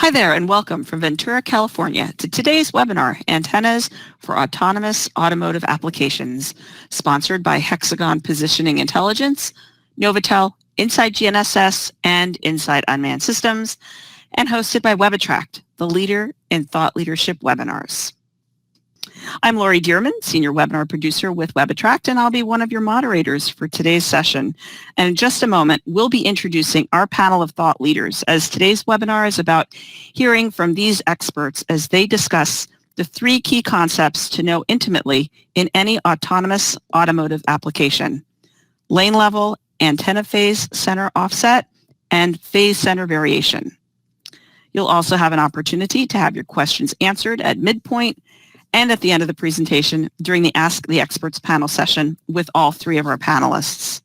Hi there and welcome from Ventura, California to today's webinar, Antennas for Autonomous Automotive Applications, sponsored by Hexagron Positioning Intelligence, NovAtel, InsideGNSS, and Inside Unmanned Systems, and hosted by WebAttract, the leader in thought leadership webinars. I'm Lori Dearman, Senior Webinar Producer with WebAttract, and I'll be one of your moderators for today's session. And in just a moment, we'll be introducing our panel of thought leaders, as today's webinar is about hearing from these experts as they discuss the three key concepts to know intimately in any autonomous automotive application: lane level, antenna phase center offset, and phase center variation. You'll also have an opportunity to have your questions answered at midpoint and at the end of the presentation during the Ask the Experts panel session with all three of our panelists.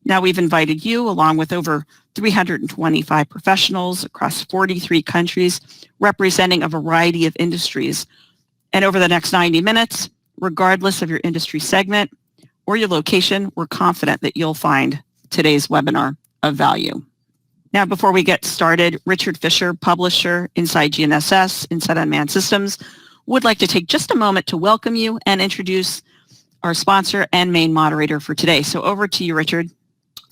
Now, we've invited you, along with over 325 professionals across 43 countries, representing a variety of industries. And over the next 90 minutes, regardless of your industry segment or your location, we're confident that you'll find today's webinar of value. Now, before we get started, Richard Fisher, publisher, InsideGNSS, Inside Unmanned Systems, would like to take just a moment to welcome you and introduce our sponsor and main moderator for today. So over to you, Richard.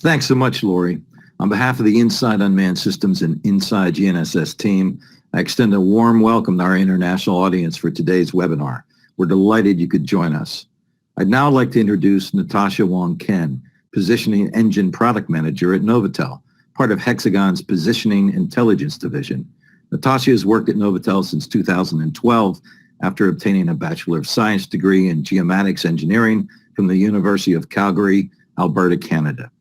Thanks so much, Lori. On behalf of the Inside Unmanned Systems and InsideGNSS team, I extend a warm welcome to our international audience for today's webinar. We're delighted you could join us. I'd now like to introduce Natasha Wong-Ken, Positioning Engine Product Manager at NovAtel, part of Hexagon's Positioning Intelligence Division. Natasha has worked at NovAtel since 2012 after obtaining a Bachelor of Science degree in Geomatics Engineering from the University of Calgary, Alberta, Canada.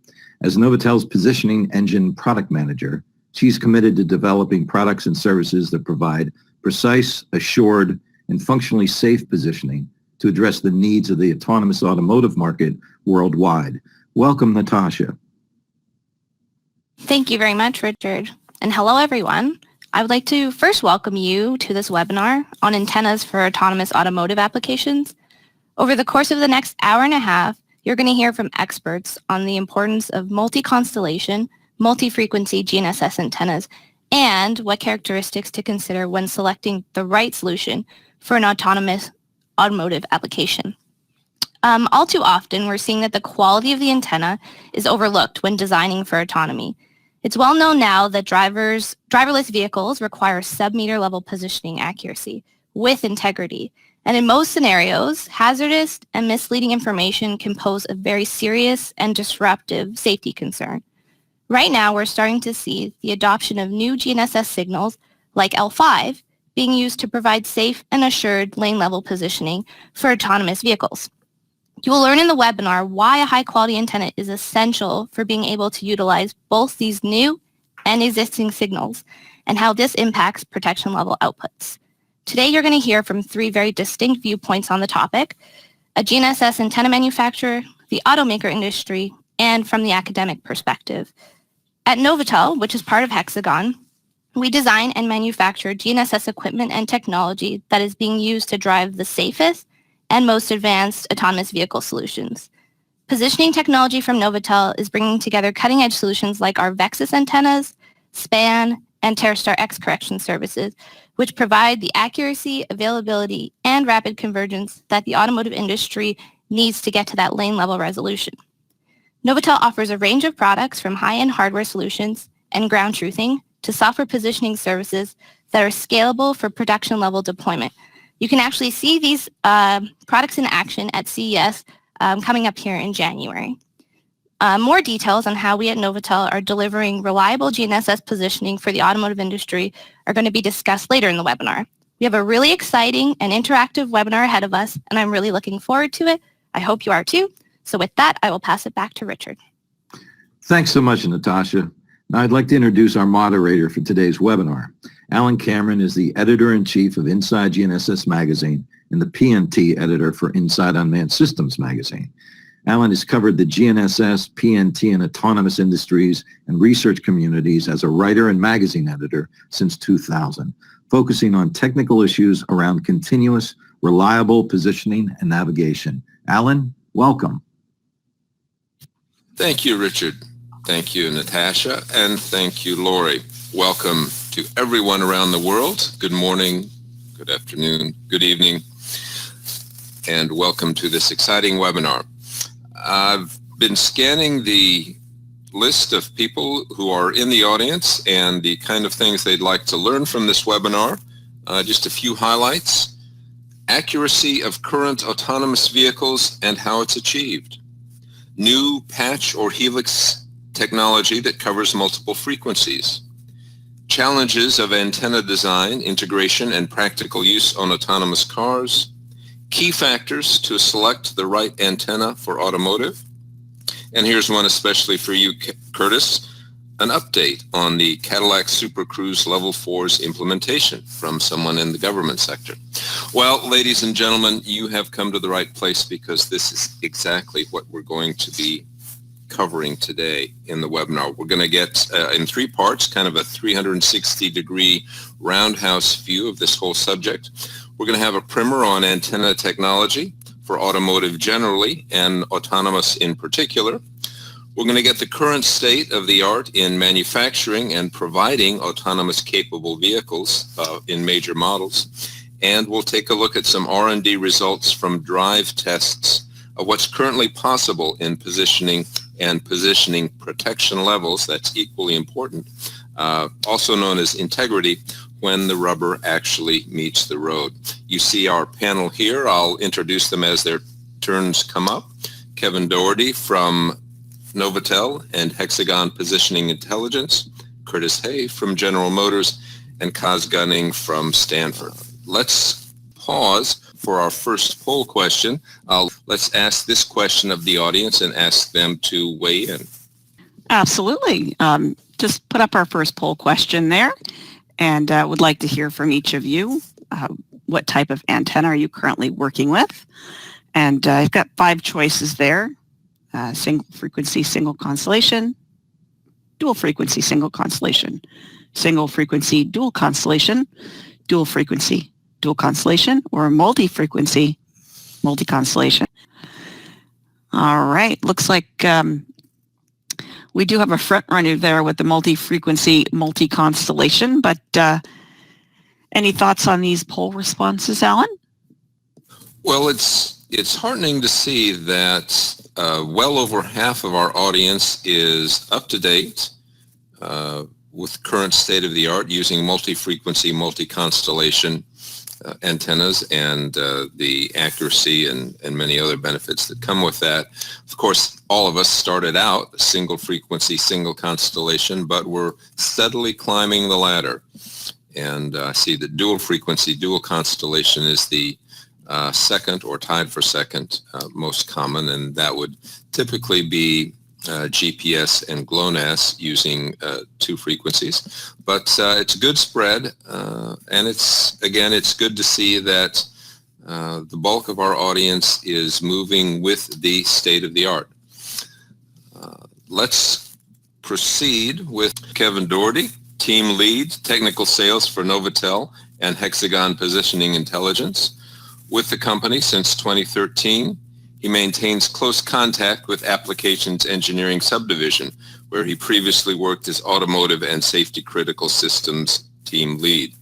As NovAtel's Positioning Engine Product Manager, she's committed to developing products and services that provide precise, assured, and functionally safe positioning to address the needs of the autonomous automotive market worldwide. Welcome, Natasha. Thank you very much, Richard. And hello, everyone. I would like to first welcome you to this webinar on antennas for autonomous automotive applications. Over the course of the next hour and a half, you're going to hear from experts on the importance of multi-constellation, multi-frequency GNSS antennas, and what characteristics to consider when selecting the right solution for an autonomous automotive application. All too often, we're seeing that the quality of the antenna is overlooked when designing for autonomy. It's well known now that driverless vehicles require sub-meter level positioning accuracy with integrity. And in most scenarios, hazardous and misleading information can pose a very serious and disruptive safety concern. Right now, we're starting to see the adoption of new GNSS signals like L5 being used to provide safe and assured lane level positioning for autonomous vehicles. You will learn in the webinar why a high-quality antenna is essential for being able to utilize both these new and existing signals and how this impacts protection level outputs. Today, you're going to hear from three very distinct viewpoints on the topic: a GNSS antenna manufacturer, the automaker industry, and from the academic perspective. At NovAtel, which is part of Hexagon, we design and manufacture GNSS equipment and technology that is being used to drive the safest and most advanced autonomous vehicle solutions. Positioning technology from NovAtel is bringing together cutting-edge solutions like our VEXUS antennas, SPAN, and TerraStar X correction services, which provide the accuracy, availability, and rapid convergence that the automotive industry needs to get to that lane-level resolution. NovAtel offers a range of products from high-end hardware solutions and ground truthing to software positioning services that are scalable for production-level deployment. You can actually see these products in action at CES coming up here in January. More details on how we at NovAtel are delivering reliable GNSS positioning for the automotive industry are going to be discussed later in the webinar. We have a really exciting and interactive webinar ahead of us, and I'm really looking forward to it. I hope you are too. So with that, I will pass it back to Richard. Thanks so much, Natasha. Now I'd like to introduce our moderator for today's webinar. Alan Cameron is the editor-in-chief of InsideGNSS magazine and the PNT editor for Inside Unmanned Systems magazine. Alan has covered the GNSS, PNT, and autonomous industries and research communities as a writer and magazine editor since 2000, focusing on technical issues around continuous, reliable positioning and navigation. Alan, welcome. Thank you, Richard. Thank you, Natasha, and thank you, Lori. Welcome to everyone around the world. Good morning, good afternoon, good evening, and welcome to this exciting webinar. I've been scanning the list of people who are in the audience and the kind of things they'd like to learn from this webinar. Just a few highlights. Accuracy of current autonomous vehicles and how it's achieved. New patch or helix technology that covers multiple frequencies. Challenges of antenna design, integration, and practical use on autonomous cars. Key factors to select the right antenna for automotive. And here's one especially for you, Curtis, an update on the Cadillac Super Cruise Level 4's implementation from someone in the government sector. Well, ladies and gentlemen, you have come to the right place because this is exactly what we're going to be covering today in the webinar. We're going to get in three parts, kind of a 360-degree roundhouse view of this whole subject. We're going to have a primer on antenna technology for automotive generally and autonomous in particular. We're going to get the current state of the art in manufacturing and providing autonomous capable vehicles in major models. And we'll take a look at some R&D results from drive tests of what's currently possible in positioning and positioning protection levels. That's equally important, also known as integrity, when the rubber actually meets the road. You see our panel here. I'll introduce them as their turns come up. Kevin Doherty from NovAtel and Hexagron Positioning Intelligence, Curtis Hay from General Motors, and Kaz Gunning from Stanford. Let's pause for our first poll question. Let's ask this question of the audience and ask them to weigh in. Absolutely. Just put up our first poll question there, and would like to hear from each of you. What type of antenna are you currently working with? And I've got 5 choices there. Single frequency, single constellation, dual frequency, single constellation, single frequency, dual constellation, dual frequency, dual constellation, or multi-frequency, multi-constellation. All right, looks like we do have a front runner there with the multi-frequency, multi-constellation, but any thoughts on these poll responses, Alan? Well, it's heartening to see that well over half of our audience is up to date with current state of the art using multi-frequency, multi-constellation antennas and the accuracy and many other benefits that come with that. Of course, all of us started out single frequency, single constellation, but we're steadily climbing the ladder. And I see that dual frequency, dual constellation is the second or tied for second most common, and that would typically be GPS and GLONASS using 2 frequencies. But it's a good spread, and it's good to see that the bulk of our audience is moving with the state of the art. Let's proceed with Kevin Doherty, Team Lead, Technical Sales for NovAtel and Hexagon Positioning Intelligence. With the company since 2013, he maintains close contact with Applications Engineering Subdivision, where he previously worked as Automotive and Safety Critical Systems Team Lead.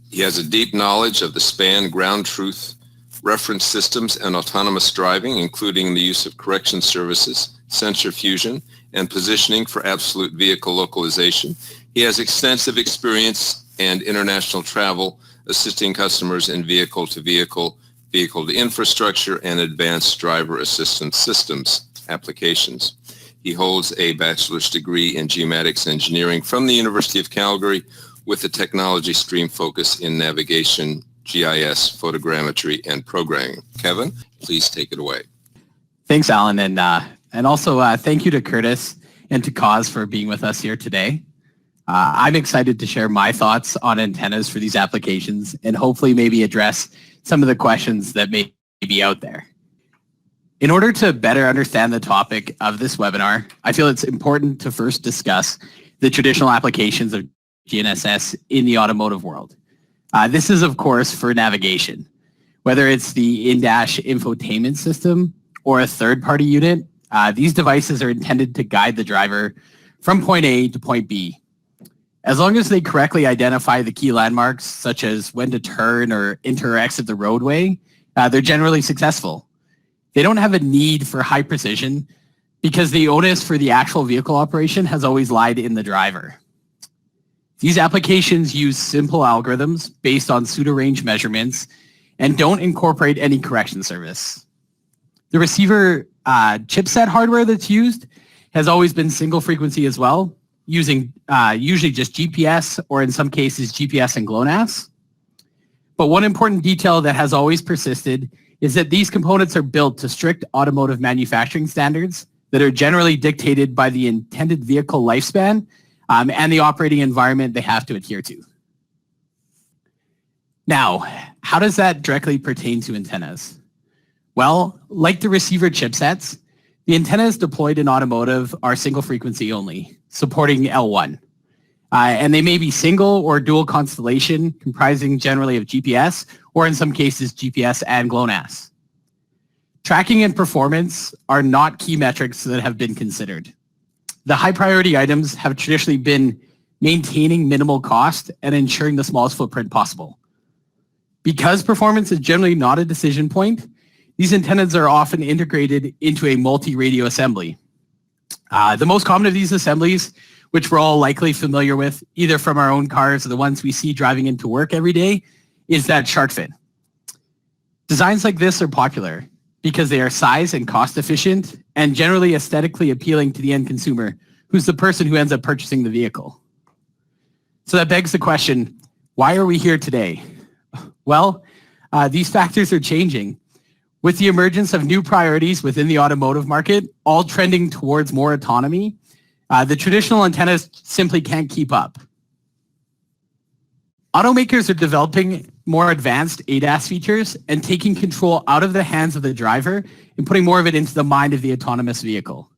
He has a deep knowledge of the span, ground truth, reference systems, and autonomous driving, including the use of correction services, sensor fusion, and positioning for absolute vehicle localization. He has extensive experience and international travel assisting customers in vehicle-to-vehicle, vehicle-to-infrastructure, and advanced driver assistance systems applications. He holds a bachelor's degree in geomatics engineering from the University of Calgary with a technology stream focus in navigation, GIS, photogrammetry, and programming. Kevin, please take it away. Thanks, Alan, and also thank you to Curtis and to Kaz for being with us here today. I'm excited to share my thoughts on antennas for these applications and hopefully maybe address some of the questions that may be out there. In order to better understand the topic of this webinar, I feel it's important to first discuss the traditional applications of GNSS in the automotive world. This is, of course, for navigation. Whether it's the in-dash infotainment system or a third-party unit, these devices are intended to guide the driver from point A to point B. As long as they correctly identify the key landmarks, such as when to turn or enter or exit the roadway, they're generally successful. They don't have a need for high precision because the onus for the actual vehicle operation has always lied in the driver. These applications use simple algorithms based on pseudo-range measurements and don't incorporate any correction service. The receiver chipset hardware that's used has always been single frequency as well, using usually just GPS or in some cases GPS and GLONASS. But one important detail that has always persisted is that these components are built to strict automotive manufacturing standards that are generally dictated by the intended vehicle lifespan and the operating environment they have to adhere to. Now, how does that directly pertain to antennas? Well, like the receiver chipsets, the antennas deployed in automotive are single frequency only, supporting L1. And they may be single or dual constellation, comprising generally of GPS, or in some cases GPS and GLONASS. Tracking and performance are not key metrics that have been considered. The high priority items have traditionally been maintaining minimal cost and ensuring the smallest footprint possible. Because performance is generally not a decision point, these antennas are often integrated into a multi-radio assembly. The most common of these assemblies, which we're all likely familiar with, either from our own cars or the ones we see driving into work every day, is that shark fin. Designs like this are popular because they are size and cost efficient and generally aesthetically appealing to the end consumer, who's the person who ends up purchasing the vehicle. So that begs the question, why are we here today? Well, these factors are changing. With the emergence of new priorities within the automotive market, all trending towards more autonomy, the traditional antennas simply can't keep up. Automakers are developing more advanced ADAS features and taking control out of the hands of the driver and putting more of it into the mind of the autonomous vehicle.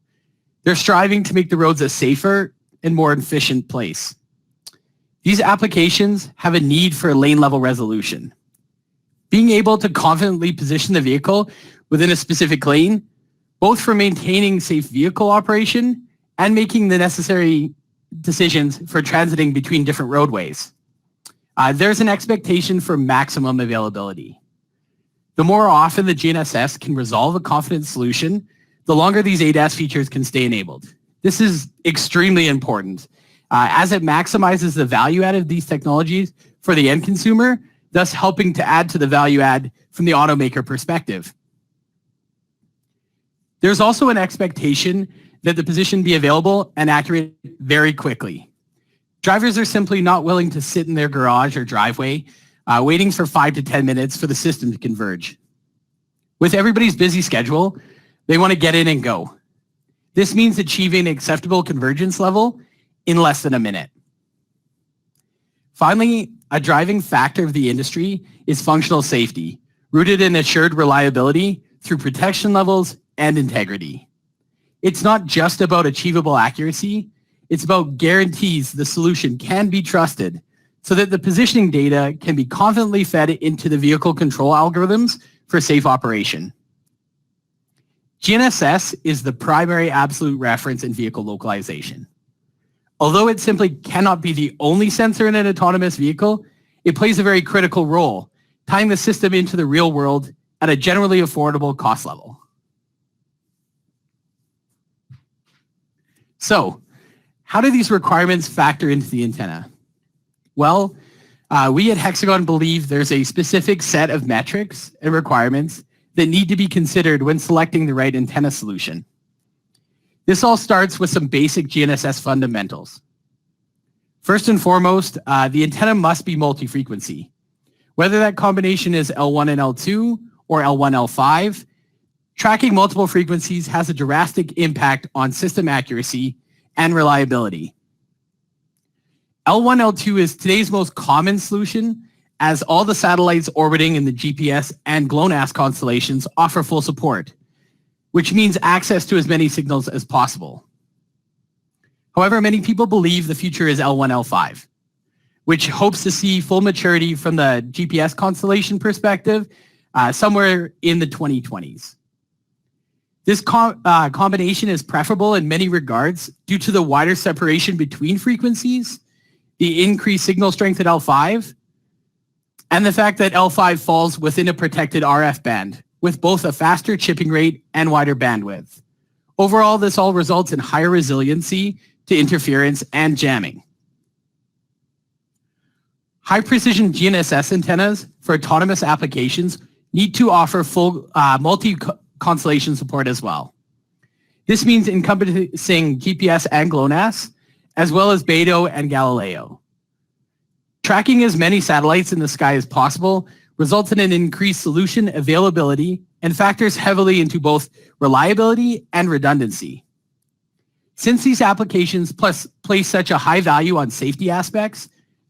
They're striving to make the roads a safer and more efficient place. These applications have a need for lane level resolution. Being able to confidently position the vehicle within a specific lane, both for maintaining safe vehicle operation and making the necessary decisions for transiting between different roadways. There's an expectation for maximum availability. The more often the GNSS can resolve a confident solution, the longer these ADAS features can stay enabled. This is extremely important as it maximizes the value add of these technologies for the end consumer, thus helping to add to the value add from the automaker perspective. There's also an expectation that the position be available and accurate very quickly. Drivers are simply not willing to sit in their garage or driveway waiting for 5 to 10 minutes for the system to converge. With everybody's busy schedule, they want to get in and go. This means achieving an acceptable convergence level in less than a minute. Finally, a driving factor of the industry is functional safety, rooted in assured reliability through protection levels and integrity. It's not just about achievable accuracy, it's about guarantees the solution can be trusted so that the positioning data can be confidently fed into the vehicle control algorithms for safe operation. GNSS is the primary absolute reference in vehicle localization. Although it simply cannot be the only sensor in an autonomous vehicle, it plays a very critical role, tying the system into the real world at a generally affordable cost level. So, how do these requirements factor into the antenna? Well, we at Hexagron believe there's a specific set of metrics and requirements that need to be considered when selecting the right antenna solution. This all starts with some basic GNSS fundamentals. First and foremost, the antenna must be multi-frequency. Whether that combination is L1 and L2 or L1, L5, tracking multiple frequencies has a drastic impact on system accuracy and reliability. L1, L2 is today's most common solution as all the satellites orbiting in the GPS and GLONASS constellations offer full support, which means access to as many signals as possible. However, many people believe the future is L1, L5, which hopes to see full maturity from the GPS constellation perspective somewhere in the 2020s. This combination is preferable in many regards due to the wider separation between frequencies, the increased signal strength at L5, and the fact that L5 falls within a protected RF band with both a faster chipping rate and wider bandwidth. Overall, this all results in higher resiliency to interference and jamming. High-precision GNSS antennas for autonomous applications need to offer full multi-constellation support as well. This means encompassing GPS and GLONASS, as well as Beidou and Galileo. Tracking as many satellites in the sky as possible results in an increased solution availability and factors heavily into both reliability and redundancy. Since these applications place such a high value on safety aspects,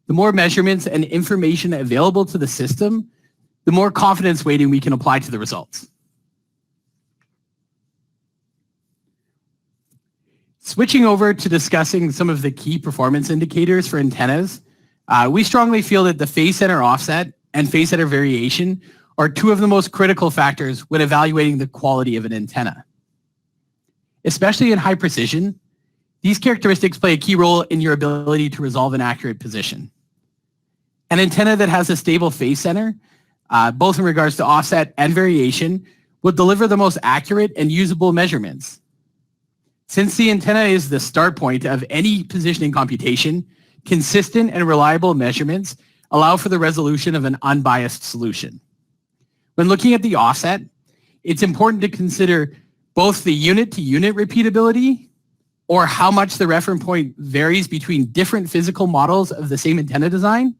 the more measurements and information available to the system, the more confidence weighting we can apply to the results. Switching over to discussing some of the key performance indicators for antennas, we strongly feel that the phase center offset and phase center variation are two of the most critical factors when evaluating the quality of an antenna. Especially in high precision, these characteristics play a key role in your ability to resolve an accurate position. An antenna that has a stable phase center, both in regards to offset and variation, will deliver the most accurate and usable measurements. Since the antenna is the start point of any positioning computation, consistent and reliable measurements allow for the resolution of an unbiased solution. When looking at the offset, it's important to consider both the unit-to-unit repeatability, or how much the reference point varies between different physical models of the same antenna design,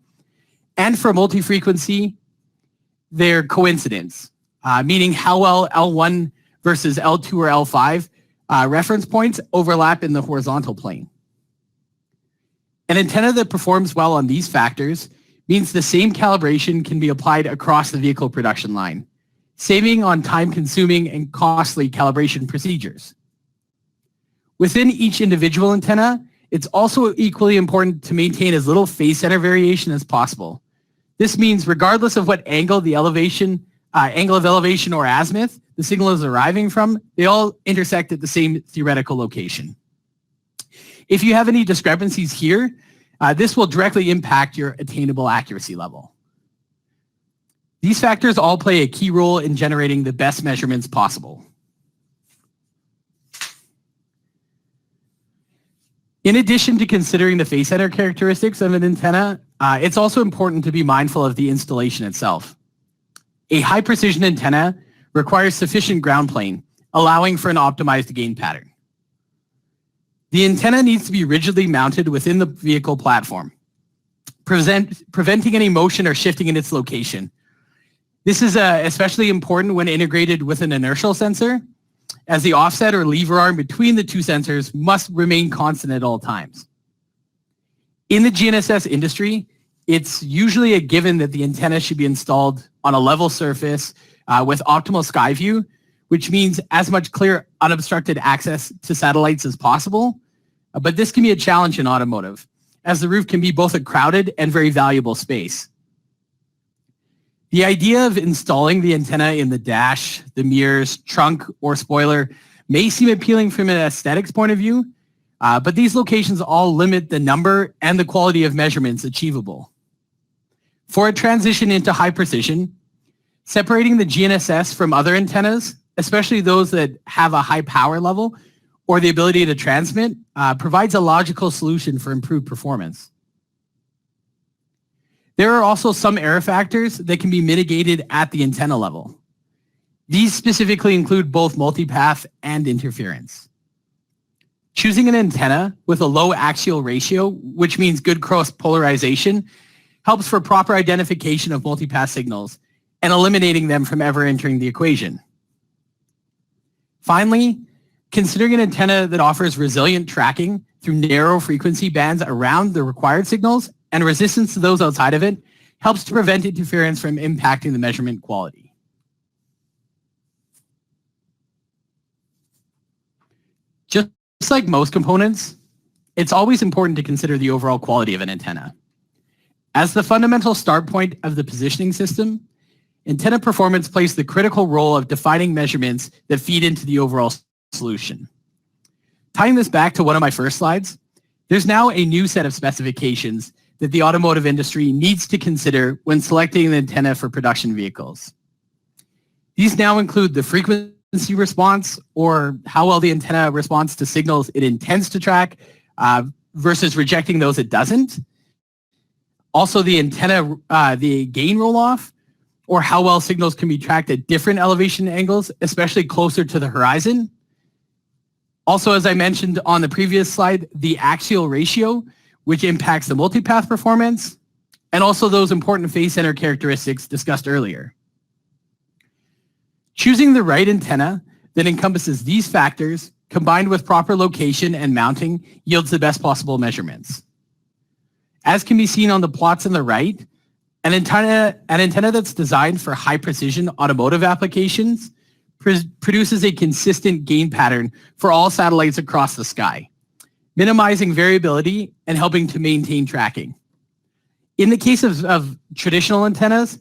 and for multi-frequency, their coincidence, meaning how well L1 versus L2 or L5 reference points overlap in the horizontal plane. An antenna that performs well on these factors means the same calibration can be applied across the vehicle production line, saving on time-consuming and costly calibration procedures. Within each individual antenna, it's also equally important to maintain as little phase center variation as possible. This means regardless of what angle of elevation or azimuth the signal is arriving from, they all intersect at the same theoretical location. If you have any discrepancies here, this will directly impact your attainable accuracy level. These factors all play a key role in generating the best measurements possible. In addition to considering the phase center characteristics of an antenna, it's also important to be mindful of the installation itself. A high precision antenna requires sufficient ground plane, allowing for an optimized gain pattern. The antenna needs to be rigidly mounted within the vehicle platform, preventing any motion or shifting in its location. This is especially important when integrated with an inertial sensor, as the offset or lever arm between the two sensors must remain constant at all times. In the GNSS industry, it's usually a given that the antenna should be installed on a level surface with optimal sky view, which means as much clear, unobstructed access to satellites as possible. But this can be a challenge in automotive, as the roof can be both a crowded and very valuable space. The idea of installing the antenna in the dash, the mirrors, trunk, or spoiler may seem appealing from an aesthetics point of view, but these locations all limit the number and the quality of measurements achievable. For a transition into high precision, separating the GNSS from other antennas, especially those that have a high power level or the ability to transmit, provides a logical solution for improved performance. There are also some error factors that can be mitigated at the antenna level. These specifically include both multipath and interference. Choosing an antenna with a low axial ratio, which means good cross polarization, helps for proper identification of multipath signals and eliminating them from ever entering the equation. Finally, considering an antenna that offers resilient tracking through narrow frequency bands around the required signals and resistance to those outside of it helps to prevent interference from impacting the measurement quality. Just like most components, it's always important to consider the overall quality of an antenna. As the fundamental start point of the positioning system, antenna performance plays the critical role of defining measurements that feed into the overall solution. Tying this back to one of my first slides, there's now a new set of specifications that the automotive industry needs to consider when selecting an antenna for production vehicles. These now include the frequency response, or how well the antenna responds to signals it intends to track versus rejecting those it doesn't. Also the antenna, the gain roll-off, or how well signals can be tracked at different elevation angles, especially closer to the horizon. Also, as I mentioned on the previous slide, the axial ratio, which impacts the multipath performance, and also those important phase center characteristics discussed earlier. Choosing the right antenna that encompasses these factors, combined with proper location and mounting, yields the best possible measurements. As can be seen on the plots on the right, an antenna that's designed for high precision automotive applications produces a consistent gain pattern for all satellites across the sky, minimizing variability and helping to maintain tracking. In the case of traditional antennas,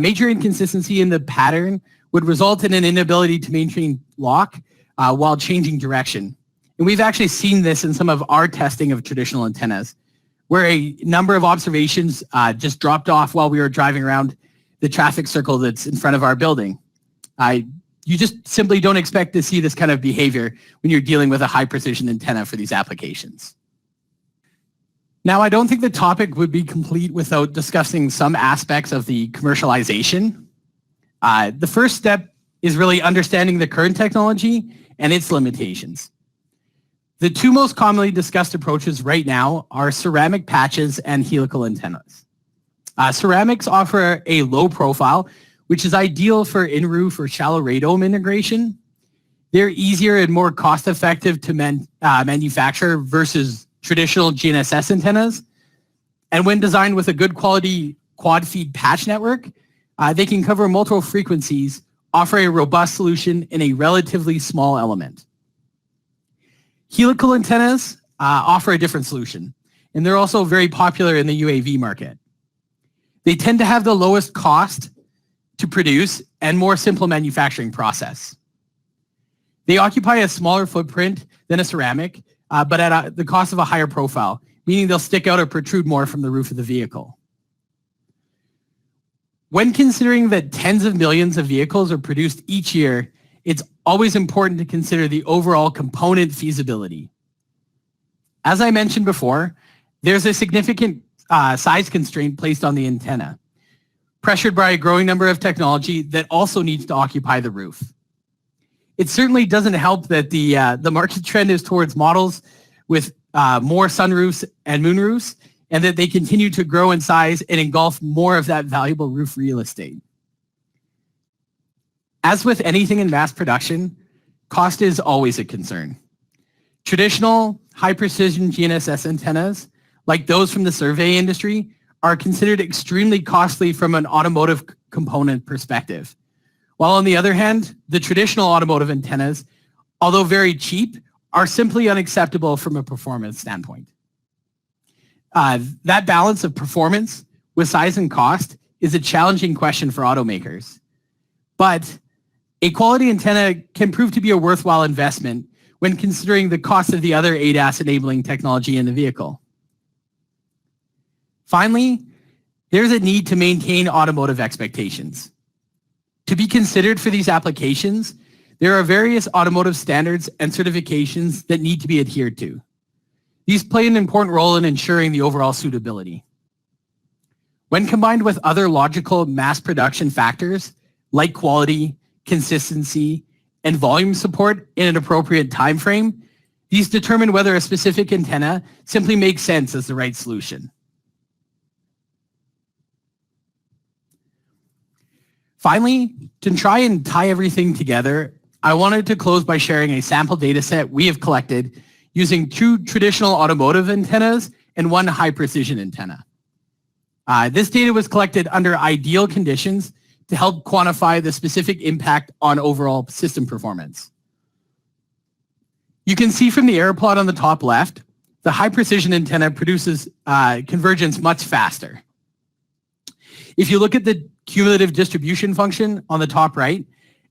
major inconsistency in the pattern would result in an inability to maintain lock while changing direction. And we've actually seen this in some of our testing of traditional antennas, where a number of observations just dropped off while we were driving around the traffic circle that's in front of our building. You just simply don't expect to see this kind of behavior when you're dealing with a high precision antenna for these applications. Now, I don't think the topic would be complete without discussing some aspects of the commercialization. The first step is really understanding the current technology and its limitations. The two most commonly discussed approaches right now are ceramic patches and helical antennas. Ceramics offer a low profile, which is ideal for in-roof or shallow radome integration. They're easier and more cost-effective to manufacture versus traditional GNSS antennas. And when designed with a good quality quad-feed patch network, they can cover multiple frequencies, offer a robust solution in a relatively small element. Helical antennas offer a different solution, and they're also very popular in the UAV market. They tend to have the lowest cost to produce and more simple manufacturing process. They occupy a smaller footprint than a ceramic, but at the cost of a higher profile, meaning they'll stick out or protrude more from the roof of the vehicle. When considering that tens of millions of vehicles are produced each year, it's always important to consider the overall component feasibility. As I mentioned before, there's a significant size constraint placed on the antenna, pressured by a growing number of technology that also needs to occupy the roof. It certainly doesn't help that the market trend is towards models with more sunroofs and moonroofs, and that they continue to grow in size and engulf more of that valuable roof real estate. As with anything in mass production, cost is always a concern. Traditional high-precision GNSS antennas, like those from the survey industry, are considered extremely costly from an automotive component perspective. While on the other hand, the traditional automotive antennas, although very cheap, are simply unacceptable from a performance standpoint. That balance of performance with size and cost is a challenging question for automakers. But a quality antenna can prove to be a worthwhile investment when considering the cost of the other ADAS enabling technology in the vehicle. Finally, there's a need to maintain automotive expectations. To be considered for these applications, there are various automotive standards and certifications that need to be adhered to. These play an important role in ensuring the overall suitability. When combined with other logical mass production factors like quality, consistency, and volume support in an appropriate time frame, these determine whether a specific antenna simply makes sense as the right solution. Finally, to try and tie everything together, I wanted to close by sharing a sample data set we have collected using 2 traditional automotive antennas and 1 high-precision antenna. This data was collected under ideal conditions to help quantify the specific impact on overall system performance. You can see from the error plot on the top left, the high-precision antenna produces convergence much faster. If you look at the cumulative distribution function on the top right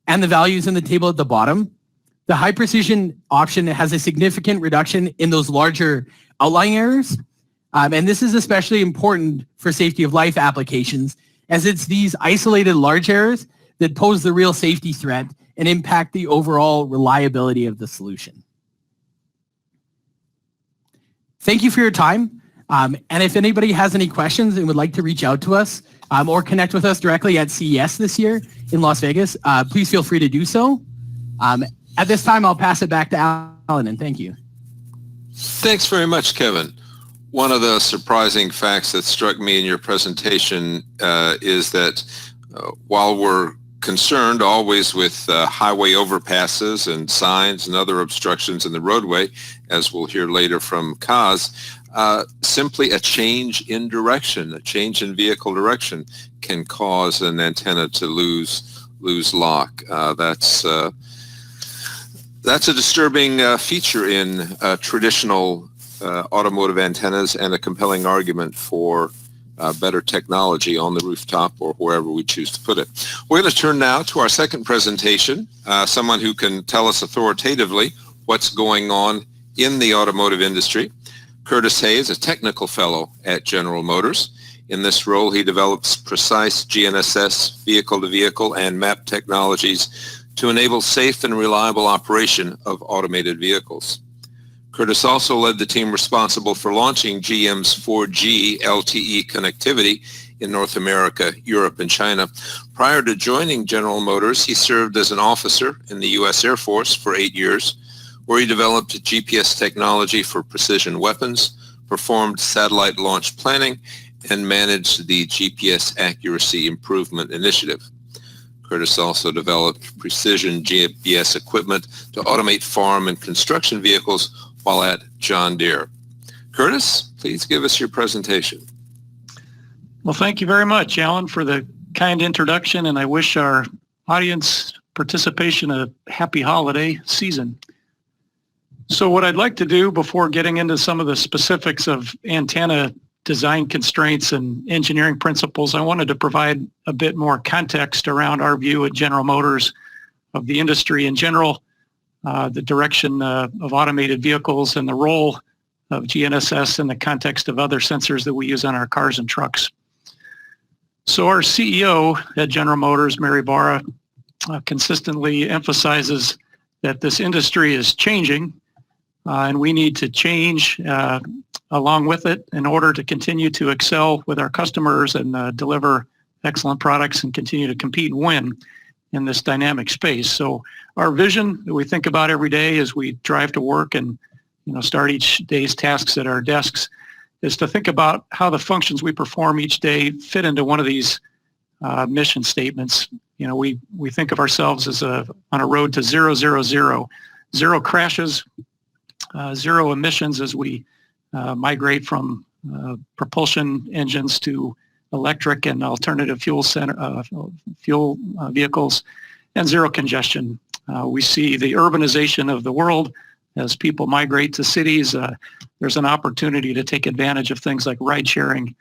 and the values in the table at the bottom, the high precision option has a significant reduction in those larger outlying errors, And this is especially important for safety of life applications, as it's these isolated large errors that pose the real safety threat and impact the overall reliability of the solution. Thank you for your time. And if anybody has any questions and would like to reach out to us or connect with us directly at CES this year in Las Vegas, please feel free to do so. At this time, I'll pass it back to Alan, and thank you. Thanks very much, Kevin. One of the surprising facts that struck me in your presentation is that while we're concerned always with highway overpasses and signs and other obstructions in the roadway, as we'll hear later from Kaz, simply a change in direction, a change in vehicle direction can cause an antenna to lose lock. That's a disturbing feature in traditional automotive antennas, and a compelling argument for better technology on the rooftop or wherever we choose to put it. We're going to turn now to our second presentation, someone who can tell us authoritatively what's going on in the automotive industry. Curtis Hayes, a technical fellow at General Motors. In this role, he develops precise GNSS, vehicle-to-vehicle, and map technologies to enable safe and reliable operation of automated vehicles. Curtis also led the team responsible for launching GM's 4G LTE connectivity in North America, Europe, and China. Prior to joining General Motors, he served as an officer in the U.S. Air Force for 8 years, where he developed GPS technology for precision weapons, performed satellite launch planning, and managed the GPS Accuracy Improvement Initiative. Curtis also developed precision GPS equipment to automate farm and construction vehicles while at John Deere. Curtis, please give us your presentation. Well, thank you very much, Alan, for the kind introduction, and I wish our audience participation a happy holiday season. So what I'd like to do before getting into some of the specifics of antenna design constraints and engineering principles, I wanted to provide a bit more context around our view at General Motors of the industry in general, the direction of automated vehicles, and the role of GNSS in the context of other sensors that we use on our cars and trucks. So our CEO at General Motors, Mary Barra, consistently emphasizes that this industry is changing, and we need to change along with it in order to continue to excel with our customers and deliver excellent products and continue to compete and win in this dynamic space. So our vision that we think about every day as we drive to work and start each day's tasks at our desks is to think about how the functions we perform each day fit into one of these mission statements. We think of ourselves as on a road to 0, 0, 0. Zero crashes, zero emissions as we migrate from propulsion engines to electric and alternative fuel vehicles, and zero congestion. We see the urbanization of the world as people migrate to cities. There's an opportunity to take advantage of things like ride sharing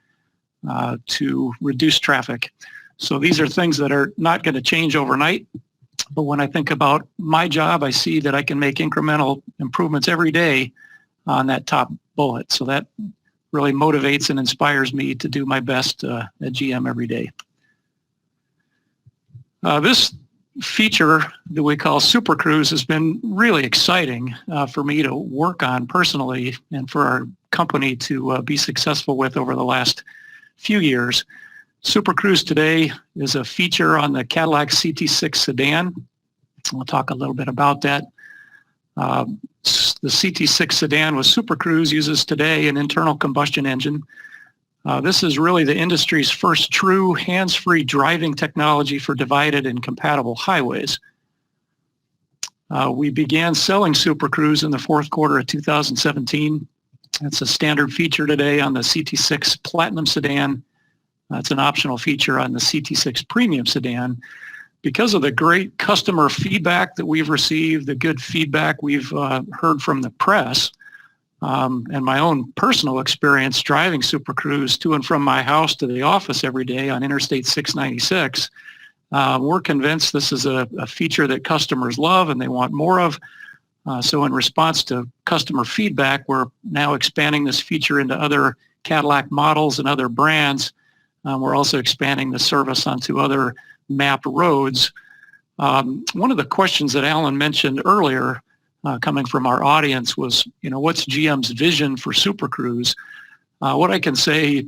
to reduce traffic. So these are things that are not going to change overnight. But when I think about my job, I see that I can make incremental improvements every day on that top bullet. So that really motivates and inspires me to do my best at GM every day. This feature that we call Super Cruise has been really exciting for me to work on personally and for our company to be successful with over the last few years. Super Cruise today is a feature on the Cadillac CT6 sedan. We'll talk a little bit about that. The CT6 sedan with Super Cruise uses today an internal combustion engine. This is really the industry's first true hands-free driving technology for divided and compatible highways. We began selling Super Cruise in the fourth quarter of 2017. It's a standard feature today on the CT6 Platinum sedan. It's an optional feature on the CT6 Premium sedan. Because of the great customer feedback that we've received, the good feedback we've heard from the press, and my own personal experience driving Super Cruise to and from my house to the office every day on Interstate 696, we're convinced this is a feature that customers love and they want more of. So in response to customer feedback, we're now expanding this feature into other Cadillac models and other brands. We're also expanding the service onto other mapped roads. One of the questions that Alan mentioned earlier, coming from our audience, was, what's GM's vision for Super Cruise? What I can say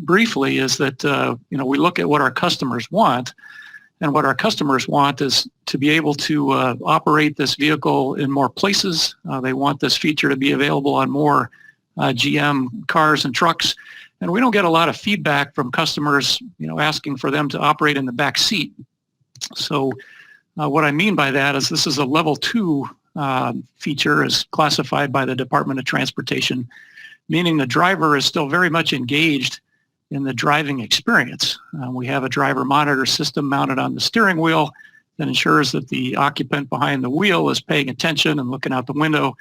briefly is that, we look at what our customers want, and what our customers want is to be able to operate this vehicle in more places. They want this feature to be available on more GM cars and trucks. And we don't get a lot of feedback from customers, asking for them to operate in the back seat. So what I mean by that is this is a level 2 feature as classified by the Department of Transportation, meaning the driver is still very much engaged in the driving experience. We have a driver monitor system mounted on the steering wheel that ensures that the occupant behind the wheel is paying attention and looking out the window.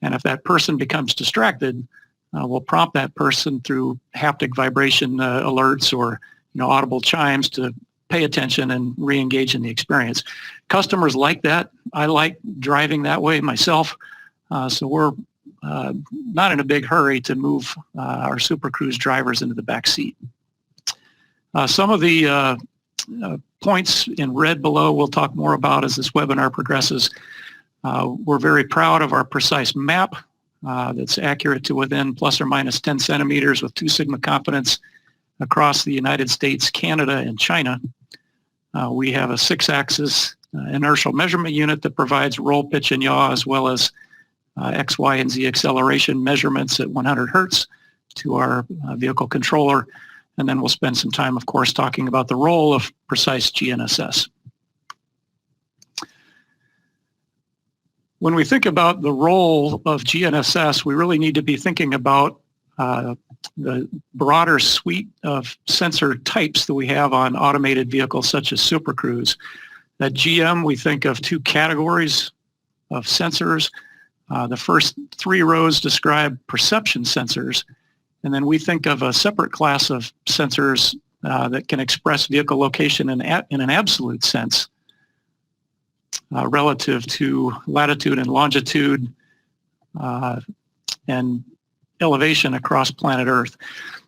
And if that person becomes distracted, we'll prompt that person through haptic vibration alerts or audible chimes to pay attention and re-engage in the experience. Customers like that. I like driving that way myself. So we're not in a big hurry to move our Super Cruise drivers into the back seat. Some of the points in red below we'll talk more about as this webinar progresses. We're very proud of our precise map that's accurate to within plus or minus 10 centimeters with 2 sigma confidence across the United States, Canada, and China. We have a 6-axis inertial measurement unit that provides roll, pitch, and yaw, as well as X, Y, and Z acceleration measurements at 100 hertz to our vehicle controller. And then we'll spend some time, of course, talking about the role of precise GNSS. When we think about the role of GNSS, we really need to be thinking about the broader suite of sensor types that we have on automated vehicles such as Super Cruise. At GM, we think of 2 categories of sensors. The first 3 rows describe perception sensors, and then we think of a separate class of sensors that can express vehicle location in an absolute sense relative to latitude and longitude and elevation across planet Earth.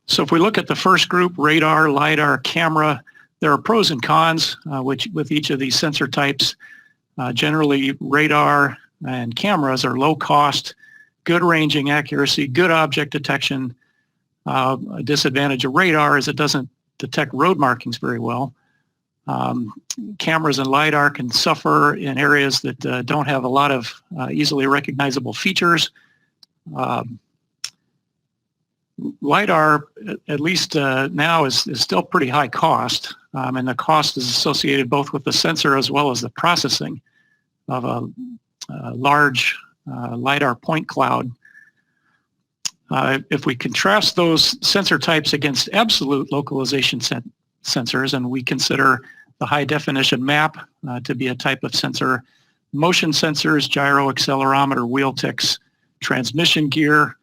So if we look at the first group, radar, LiDAR, camera, there are pros and cons with each of these sensor types. Generally, radar and cameras are low cost, good ranging accuracy, good object detection. A disadvantage of radar is it doesn't detect road markings very well. Cameras and LiDAR can suffer in areas that don't have a lot of easily recognizable features. LiDAR, at least now, is still pretty high cost, and the cost is associated both with the sensor as well as the processing of a large LiDAR point cloud. If we contrast those sensor types against absolute localization sensors, and we consider the high definition map to be a type of sensor, motion sensors, gyro, accelerometer, wheel ticks, transmission gear,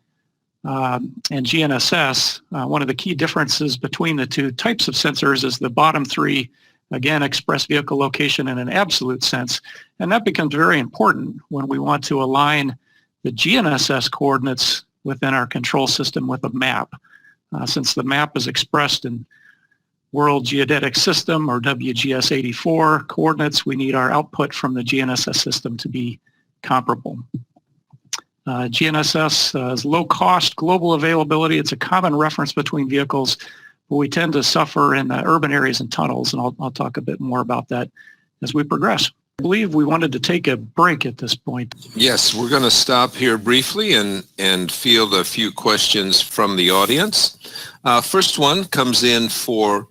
and GNSS, one of the key differences between the 2 types of sensors is the bottom 3, again, express vehicle location in an absolute sense. And that becomes very important when we want to align the GNSS coordinates within our control system with a map. Since the map is expressed in World Geodetic System or WGS 84 coordinates, we need our output from the GNSS system to be comparable. GNSS is low cost, global availability. It's a common reference between vehicles, but we tend to suffer in urban areas and tunnels, and I'll talk a bit more about that as we progress. I believe we wanted to take a break at this point. Yes, we're going to stop here briefly and field a few questions from the audience. First one comes in for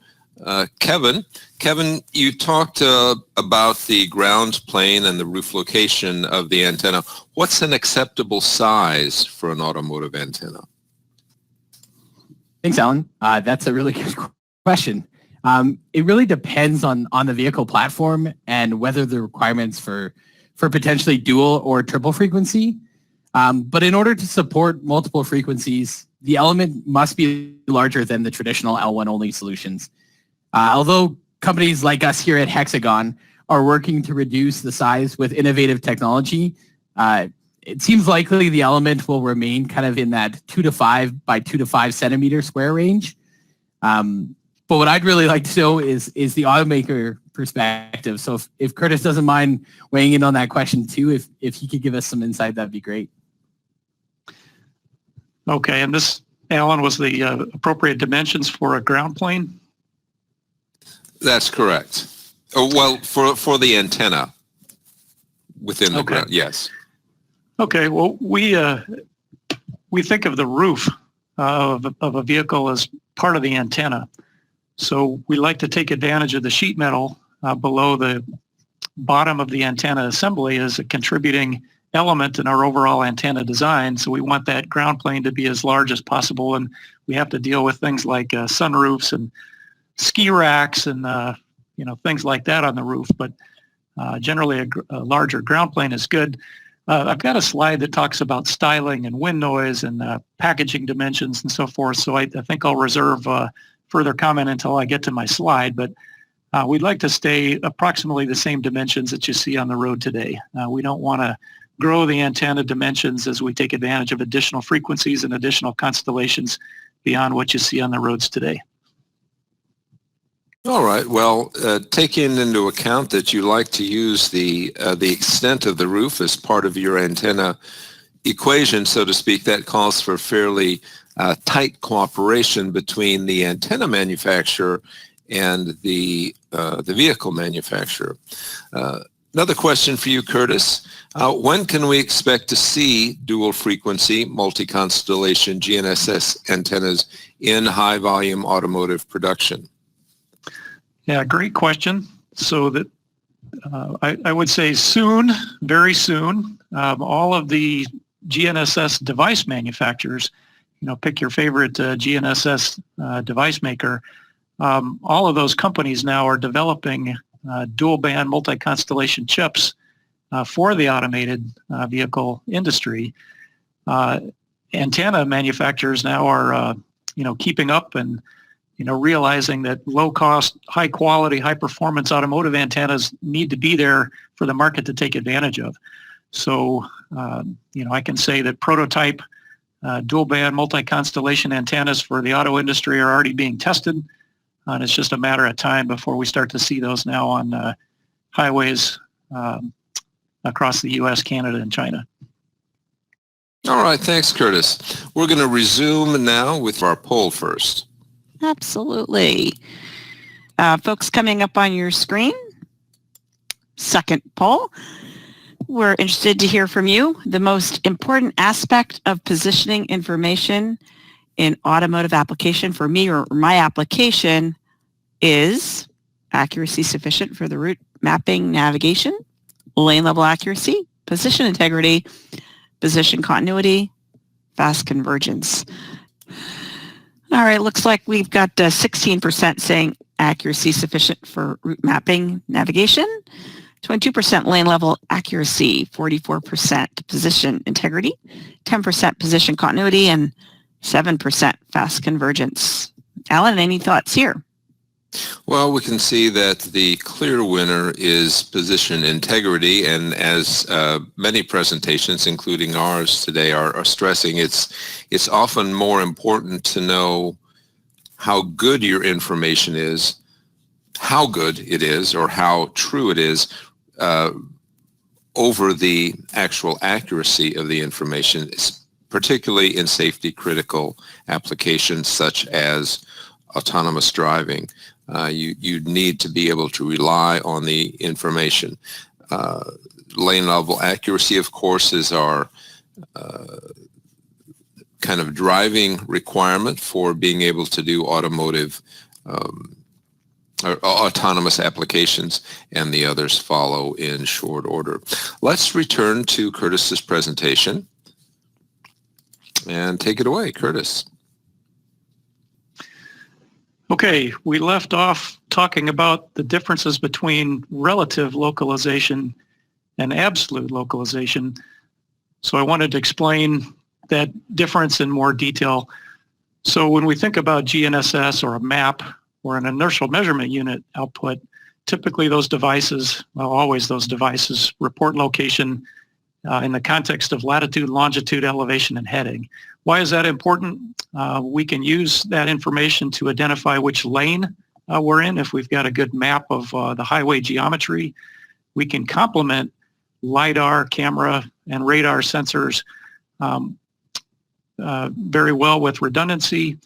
Kevin. Kevin, you talked about the ground plane and the roof location of the antenna. What's an acceptable size for an automotive antenna? Thanks, Alan. That's a really good question. It really depends on the vehicle platform and whether the requirements for potentially dual or triple frequency. But in order to support multiple frequencies, the element must be larger than the traditional L1 only solutions. Although companies like us here at Hexagon are working to reduce the size with innovative technology, it seems likely the element will remain kind of in that 2 to 5 by 2 to 5 centimeter square range. But what I'd really like to know is the automaker perspective. So if Curtis doesn't mind weighing in on that question too, if he could give us some insight, that'd be great. Okay, and this, Alan, was the appropriate dimensions for a ground plane? That's correct. Oh, well, for the antenna within the Okay. ground, yes. Okay, well, we think of the roof of a vehicle as part of the antenna. So we like to take advantage of the sheet metal below the bottom of the antenna assembly as a contributing element in our overall antenna design. So we want that ground plane to be as large as possible, and we have to deal with things like sunroofs and ski racks and things like that on the roof. But generally, a larger ground plane is good. I've got a slide that talks about styling and wind noise and packaging dimensions and so forth. So I think I'll reserve further comment until I get to my slide. But we'd like to stay approximately the same dimensions that you see on the road today. We don't want to grow the antenna dimensions as we take advantage of additional frequencies and additional constellations beyond what you see on the roads today. All right. Well, taking into account that you like to use the extent of the roof as part of your antenna equation, so to speak, that calls for fairly tight cooperation between the antenna manufacturer and the vehicle manufacturer. Another question for you, Curtis. When can we expect to see dual frequency, multi-constellation GNSS antennas in high volume automotive production? Yeah, great question. So that I would say soon, very soon, all of the GNSS device manufacturers, pick your favorite GNSS device maker, all of those companies now are developing dual band multi-constellation chips for the automated vehicle industry. Antenna manufacturers now are, keeping up and, realizing that low-cost, high-quality, high-performance automotive antennas need to be there for the market to take advantage of. So, I can say that prototype dual-band multi-constellation antennas for the auto industry are already being tested, and it's just a matter of time before we start to see those now on highways across the U.S., Canada, and China. All right. Thanks, Curtis. We're going to resume now with our poll first. Absolutely. Folks coming up on your screen, second poll. We're interested to hear from you. The most important aspect of positioning information in automotive application for me or my application is accuracy sufficient for the route mapping navigation, lane level accuracy, position integrity, position continuity, fast convergence. All right, looks like we've got 16% saying accuracy sufficient for route mapping navigation, 22% lane level accuracy, 44% position integrity, 10% position continuity, and 7% fast convergence. Alan, any thoughts here? Well, we can see that the clear winner is position integrity, and as many presentations, including ours today, are stressing, it's often more important to know how good your information is, how good it is, or how true it is, over the actual accuracy of the information, particularly in safety critical applications such as autonomous driving. You need to be able to rely on the information. Lane level accuracy, of course, is our kind of driving requirement for being able to do automotive or autonomous applications, and the others follow in short order. Let's return to Curtis's presentation and take it away, Curtis. Okay, we left off talking about the differences between relative localization and absolute localization. So I wanted to explain that difference in more detail. So when we think about GNSS or a map or an inertial measurement unit output, typically those devices, well, always those devices, report location in the context of latitude, longitude, elevation, and heading. Why is that important? We can use that information to identify which lane we're in. If we've got a good map of the highway geometry, we can complement LiDAR, camera, and radar sensors very well with redundancy.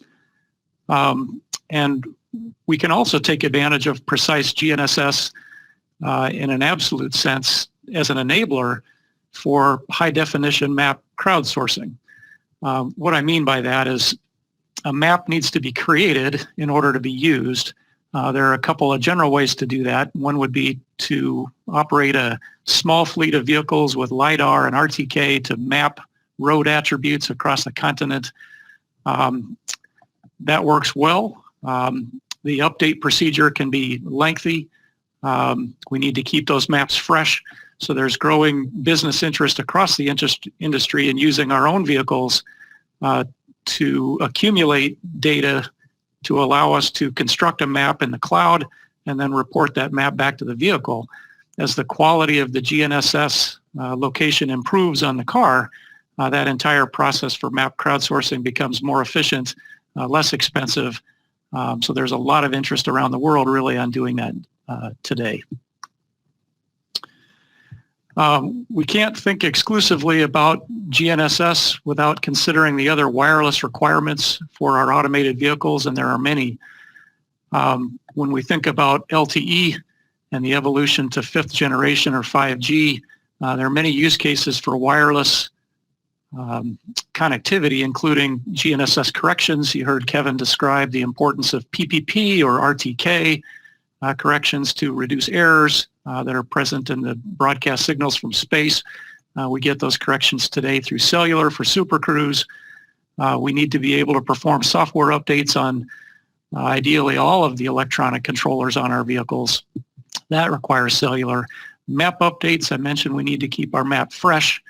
And we can also take advantage of precise GNSS in an absolute sense as an enabler for high definition map crowdsourcing. What I mean by that is a map needs to be created in order to be used. There are a couple of general ways to do that. One would be to operate a small fleet of vehicles with LiDAR and RTK to map road attributes across the continent. That works well. The update procedure can be lengthy. We need to keep those maps fresh. So there's growing business interest across the industry in using our own vehicles to accumulate data to allow us to construct a map in the cloud and then report that map back to the vehicle. As the quality of the GNSS location improves on the car, that entire process for map crowdsourcing becomes more efficient, less expensive. So there's a lot of interest around the world really on doing that today. We can't think exclusively about GNSS without considering the other wireless requirements for our automated vehicles, and there are many. When we think about LTE and the evolution to 5th generation or 5G, there are many use cases for wireless connectivity, including GNSS corrections. You heard Kevin describe the importance of PPP or RTK corrections to reduce errors that are present in the broadcast signals from space. We get those corrections today through cellular for Super Cruise. We need to be able to perform software updates on ideally all of the electronic controllers on our vehicles. That requires cellular. Map updates, I mentioned we need to keep our map fresh.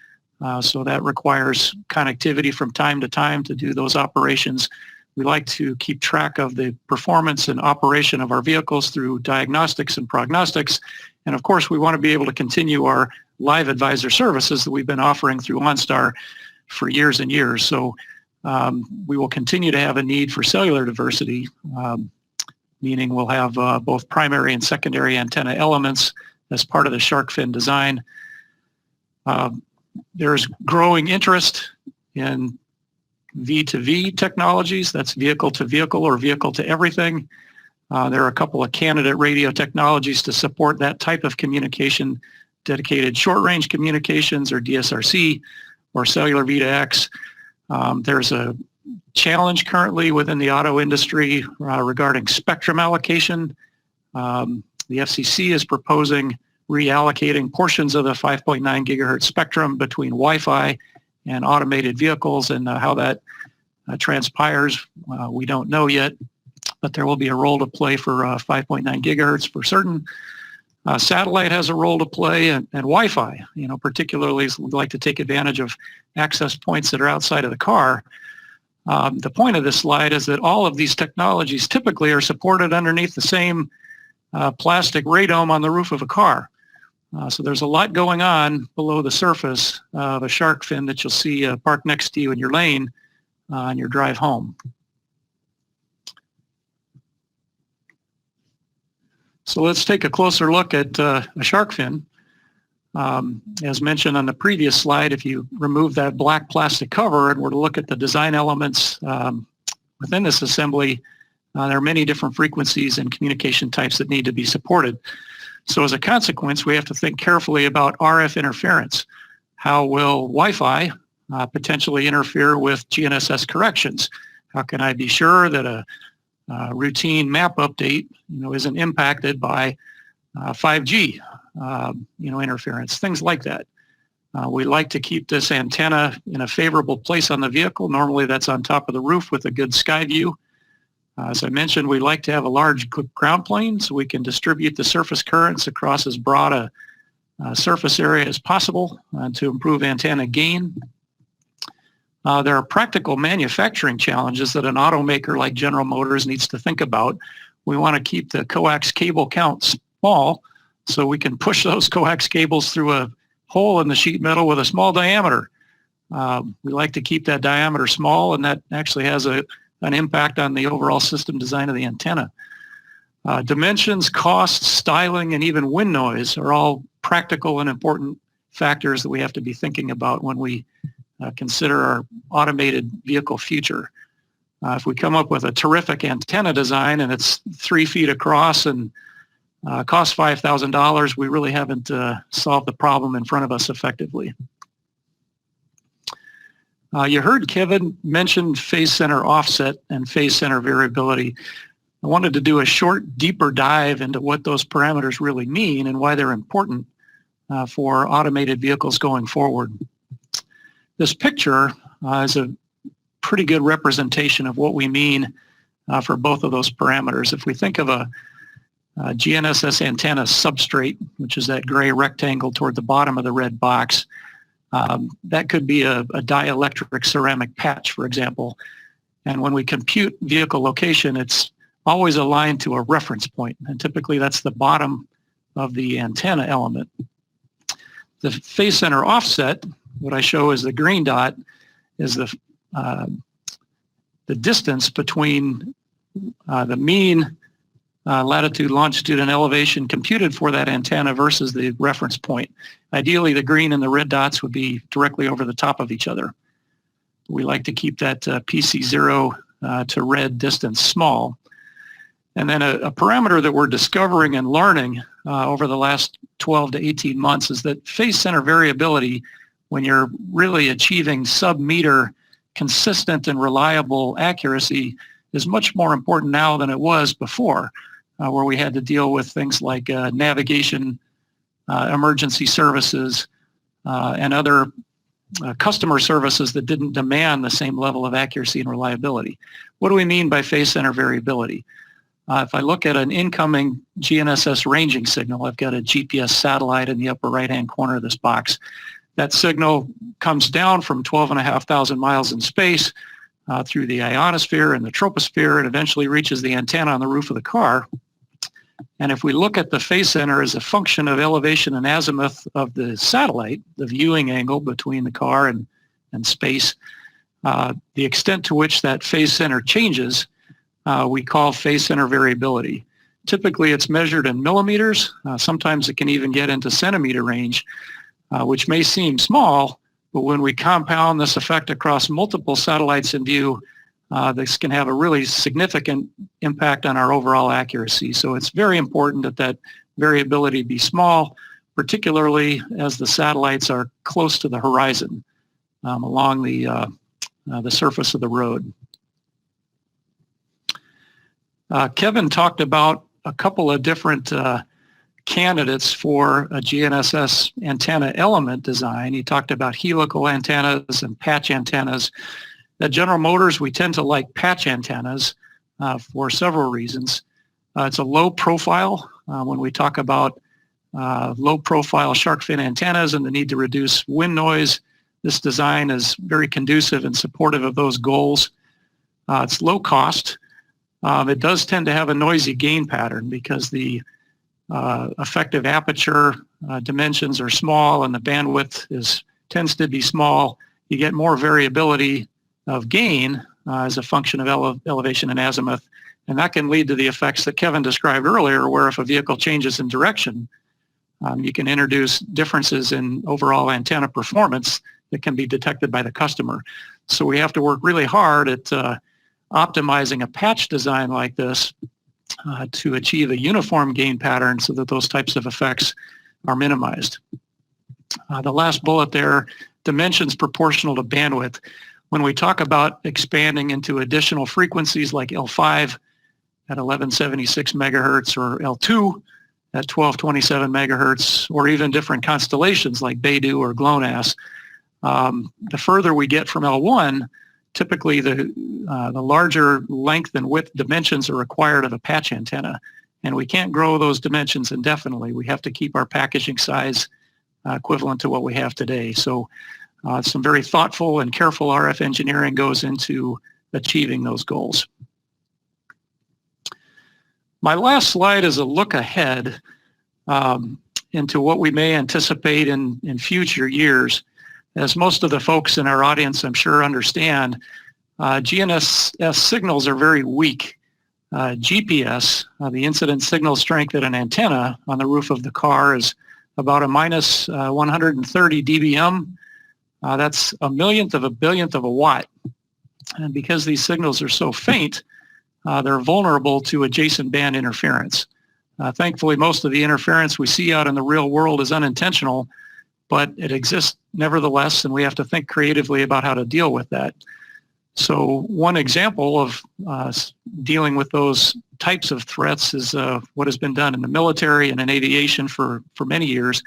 So that requires connectivity from time to time to do those operations. We like to keep track of the performance and operation of our vehicles through diagnostics and prognostics. And of course, we want to be able to continue our live advisor services that we've been offering through OnStar for years and years. So we will continue to have a need for cellular diversity, meaning we'll have both primary and secondary antenna elements as part of the shark fin design. There's growing interest in V2V technologies. That's vehicle to vehicle or vehicle to everything. There are a couple of candidate radio technologies to support that type of communication, dedicated short-range communications or DSRC or cellular V2X. There's a challenge currently within the auto industry regarding spectrum allocation. The FCC is proposing reallocating portions of the 5.9 gigahertz spectrum between Wi-Fi and automated vehicles, and how that transpires, we don't know yet, but there will be a role to play for 5.9 gigahertz for certain. Satellite has a role to play, and Wi-Fi, particularly we'd like to take advantage of access points that are outside of the car. The point of this slide is that all of these technologies typically are supported underneath the same plastic radome on the roof of a car. So there's a lot going on below the surface of a shark fin that you'll see parked next to you in your lane on your drive home. So let's take a closer look at a shark fin. As mentioned on the previous slide, if you remove that black plastic cover and were to look at the design elements within this assembly, there are many different frequencies and communication types that need to be supported. So as a consequence, we have to think carefully about RF interference. How will Wi-Fi potentially interfere with GNSS corrections? How can I be sure that a routine map update, isn't impacted by 5G, interference, things like that. We like to keep this antenna in a favorable place on the vehicle. Normally that's on top of the roof with a good sky view. As I mentioned, we like to have a large ground plane so we can distribute the surface currents across as broad a surface area as possible to improve antenna gain. There are practical manufacturing challenges that an automaker like General Motors needs to think about. We want to keep the coax cable count small so we can push those coax cables through a hole in the sheet metal with a small diameter. We like to keep that diameter small, and that actually has an impact on the overall system design of the antenna. Dimensions, cost, styling, and even wind noise are all practical and important factors that we have to be thinking about when we consider our automated vehicle future. If we come up with a terrific antenna design and it's 3 feet across and costs $5,000, we really haven't solved the problem in front of us effectively. You heard Kevin mention phase center offset and phase center variability. I wanted to do a short, deeper dive into what those parameters really mean and why they're important for automated vehicles going forward. This picture is a pretty good representation of what we mean for both of those parameters. If we think of a GNSS antenna substrate, which is that gray rectangle toward the bottom of the red box, that could be a dielectric ceramic patch, for example. And when we compute vehicle location, it's always aligned to a reference point, and typically that's the bottom of the antenna element. The phase center offset, what I show as the green dot, is the distance between the mean latitude, longitude, and elevation computed for that antenna versus the reference point. Ideally, the green and the red dots would be directly over the top of each other. We like to keep that PC0 to red distance small. And then a parameter that we're discovering and learning over the last 12 to 18 months is that phase center variability, when you're really achieving sub-meter consistent and reliable accuracy, is much more important now than it was before, where we had to deal with things like navigation, emergency services, and other customer services that didn't demand the same level of accuracy and reliability. What do we mean by phase center variability? If I look at an incoming GNSS ranging signal, I've got a GPS satellite in the upper right-hand corner of this box. That signal comes down from 12,500 miles in space through the ionosphere and the troposphere and eventually reaches the antenna on the roof of the car. And if we look at the phase center as a function of elevation and azimuth of the satellite, the viewing angle between the car and space, the extent to which that phase center changes, we call phase center variability. Typically, it's measured in millimeters. Sometimes it can even get into centimeter range, which may seem small, but when we compound this effect across multiple satellites in view, this can have a really significant impact on our overall accuracy. So it's very important that that variability be small, particularly as the satellites are close to the horizon along the surface of the road. Kevin talked about a couple of different candidates for a GNSS antenna element design. He talked about helical antennas and patch antennas. At General Motors, we tend to like patch antennas for several reasons. It's a low profile. When we talk about low profile shark fin antennas and the need to reduce wind noise, this design is very conducive and supportive of those goals. It's low cost. It does tend to have a noisy gain pattern because the effective aperture dimensions are small and the bandwidth tends to be small. You get more variability of gain as a function of elevation and azimuth, and that can lead to the effects that Kevin described earlier, where if a vehicle changes in direction, you can introduce differences in overall antenna performance that can be detected by the customer. So we have to work really hard at optimizing a patch design like this to achieve a uniform gain pattern so that those types of effects are minimized. The last bullet there, dimensions proportional to bandwidth. When we talk about expanding into additional frequencies like L5 at 1176 megahertz or L2 at 1227 megahertz, or even different constellations like Beidou or GLONASS, the further we get from L1, typically the larger length and width dimensions are required of a patch antenna. And we can't grow those dimensions indefinitely. We have to keep our packaging size equivalent to what we have today. So some very thoughtful and careful RF engineering goes into achieving those goals. My last slide is a look ahead. into what we may anticipate in future years. As most of the folks in our audience, I'm sure, understand, GNSS signals are very weak. GPS, the incident signal strength at an antenna on the roof of the car, is about a minus 130 dBm. That's a millionth of a billionth of a watt. And because these signals are so faint, they're vulnerable to adjacent band interference. Thankfully, most of the interference we see out in the real world is unintentional, but it exists nevertheless, and we have to think creatively about how to deal with that. So one example of dealing with those types of threats is what has been done in the military and in aviation for many years.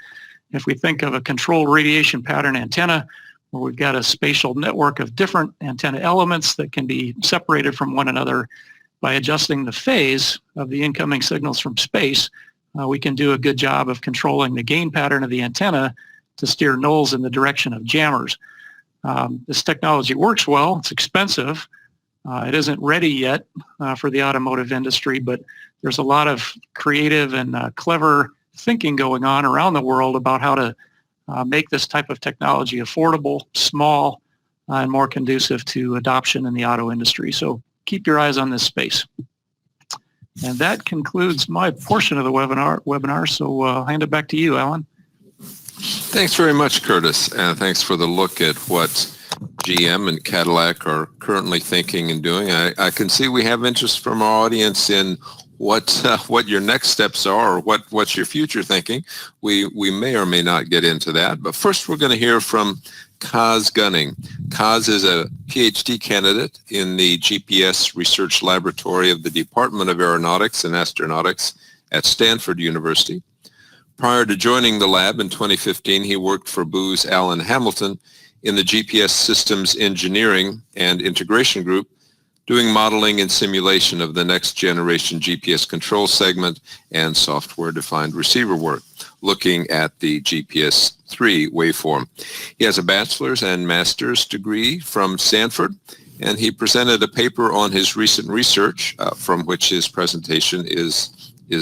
If we think of a controlled radiation pattern antenna, where we've got a spatial network of different antenna elements that can be separated from one another by adjusting the phase of the incoming signals from space, we can do a good job of controlling the gain pattern of the antenna to steer nulls in the direction of jammers. This technology works well. It's expensive. It isn't ready yet for the automotive industry, but there's a lot of creative and clever thinking going on around the world about how to make this type of technology affordable, small, and more conducive to adoption in the auto industry. So keep your eyes on this space. And that concludes my portion of the webinar. So I'll hand it back to you, Alan. Thanks very much, Curtis, and thanks for the look at what GM and Cadillac are currently thinking and doing. I can see we have interest from our audience in what your next steps are, or what's your future thinking. We may or may not get into that, but first we're going to hear from Kaz Gunning. Kaz is a PhD candidate in the GPS Research Laboratory of the Department of Aeronautics and Astronautics at Stanford University. Prior to joining the lab in 2015, he worked for Booz Allen Hamilton in the GPS Systems Engineering and Integration Group, doing modeling and simulation of the next generation GPS control segment and software-defined receiver work, looking at the GPS 3 waveform. He has a bachelor's and master's degree from Stanford, and he presented a paper on his recent research, from which his presentation is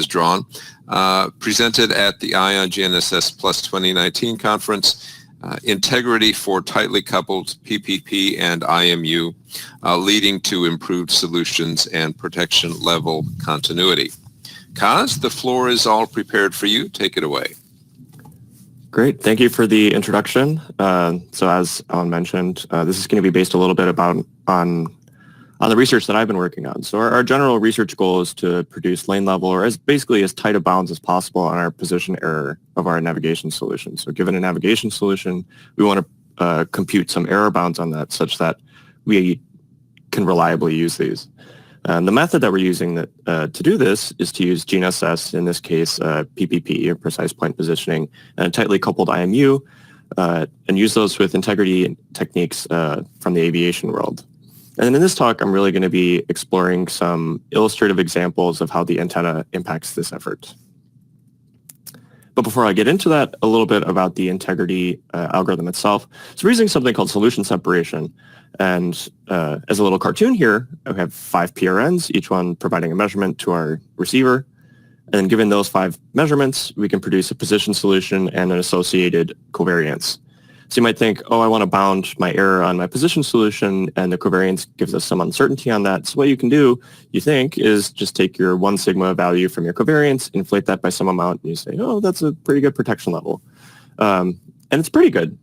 drawn, presented at the InsideGNSS Plus 2019 conference, Integrity for Tightly Coupled PPP and IMU, leading to improved solutions and protection level continuity. Kaz, the floor is all prepared for you. Take it away. Great. Thank you for the introduction. So as Alan mentioned, this is going to be based a little bit on the research that I've been working on. So our general research goal is to produce lane level, or basically as tight a bounds as possible on our position error of our navigation solution. So given a navigation solution, we want to compute some error bounds on that such that we can reliably use these. And the method that we're using to do this is to use GNSS, in this case PPP, or precise point positioning, and a tightly coupled IMU, and use those with integrity techniques from the aviation world. And then in this talk, I'm really going to be exploring some illustrative examples of how the antenna impacts this effort. But before I get into that, a little bit about the integrity algorithm itself. So we're using something called solution separation. And as a little cartoon here, we have 5 PRNs, each one providing a measurement to our receiver. And then given those 5 measurements, we can produce a position solution and an associated covariance. So you might think, oh, I want to bound my error on my position solution, and the covariance gives us some uncertainty on that. So what you can do, you think, is just take your 1 sigma value from your covariance, inflate that by some amount, and you say, oh, that's a pretty good protection level. And it's pretty good.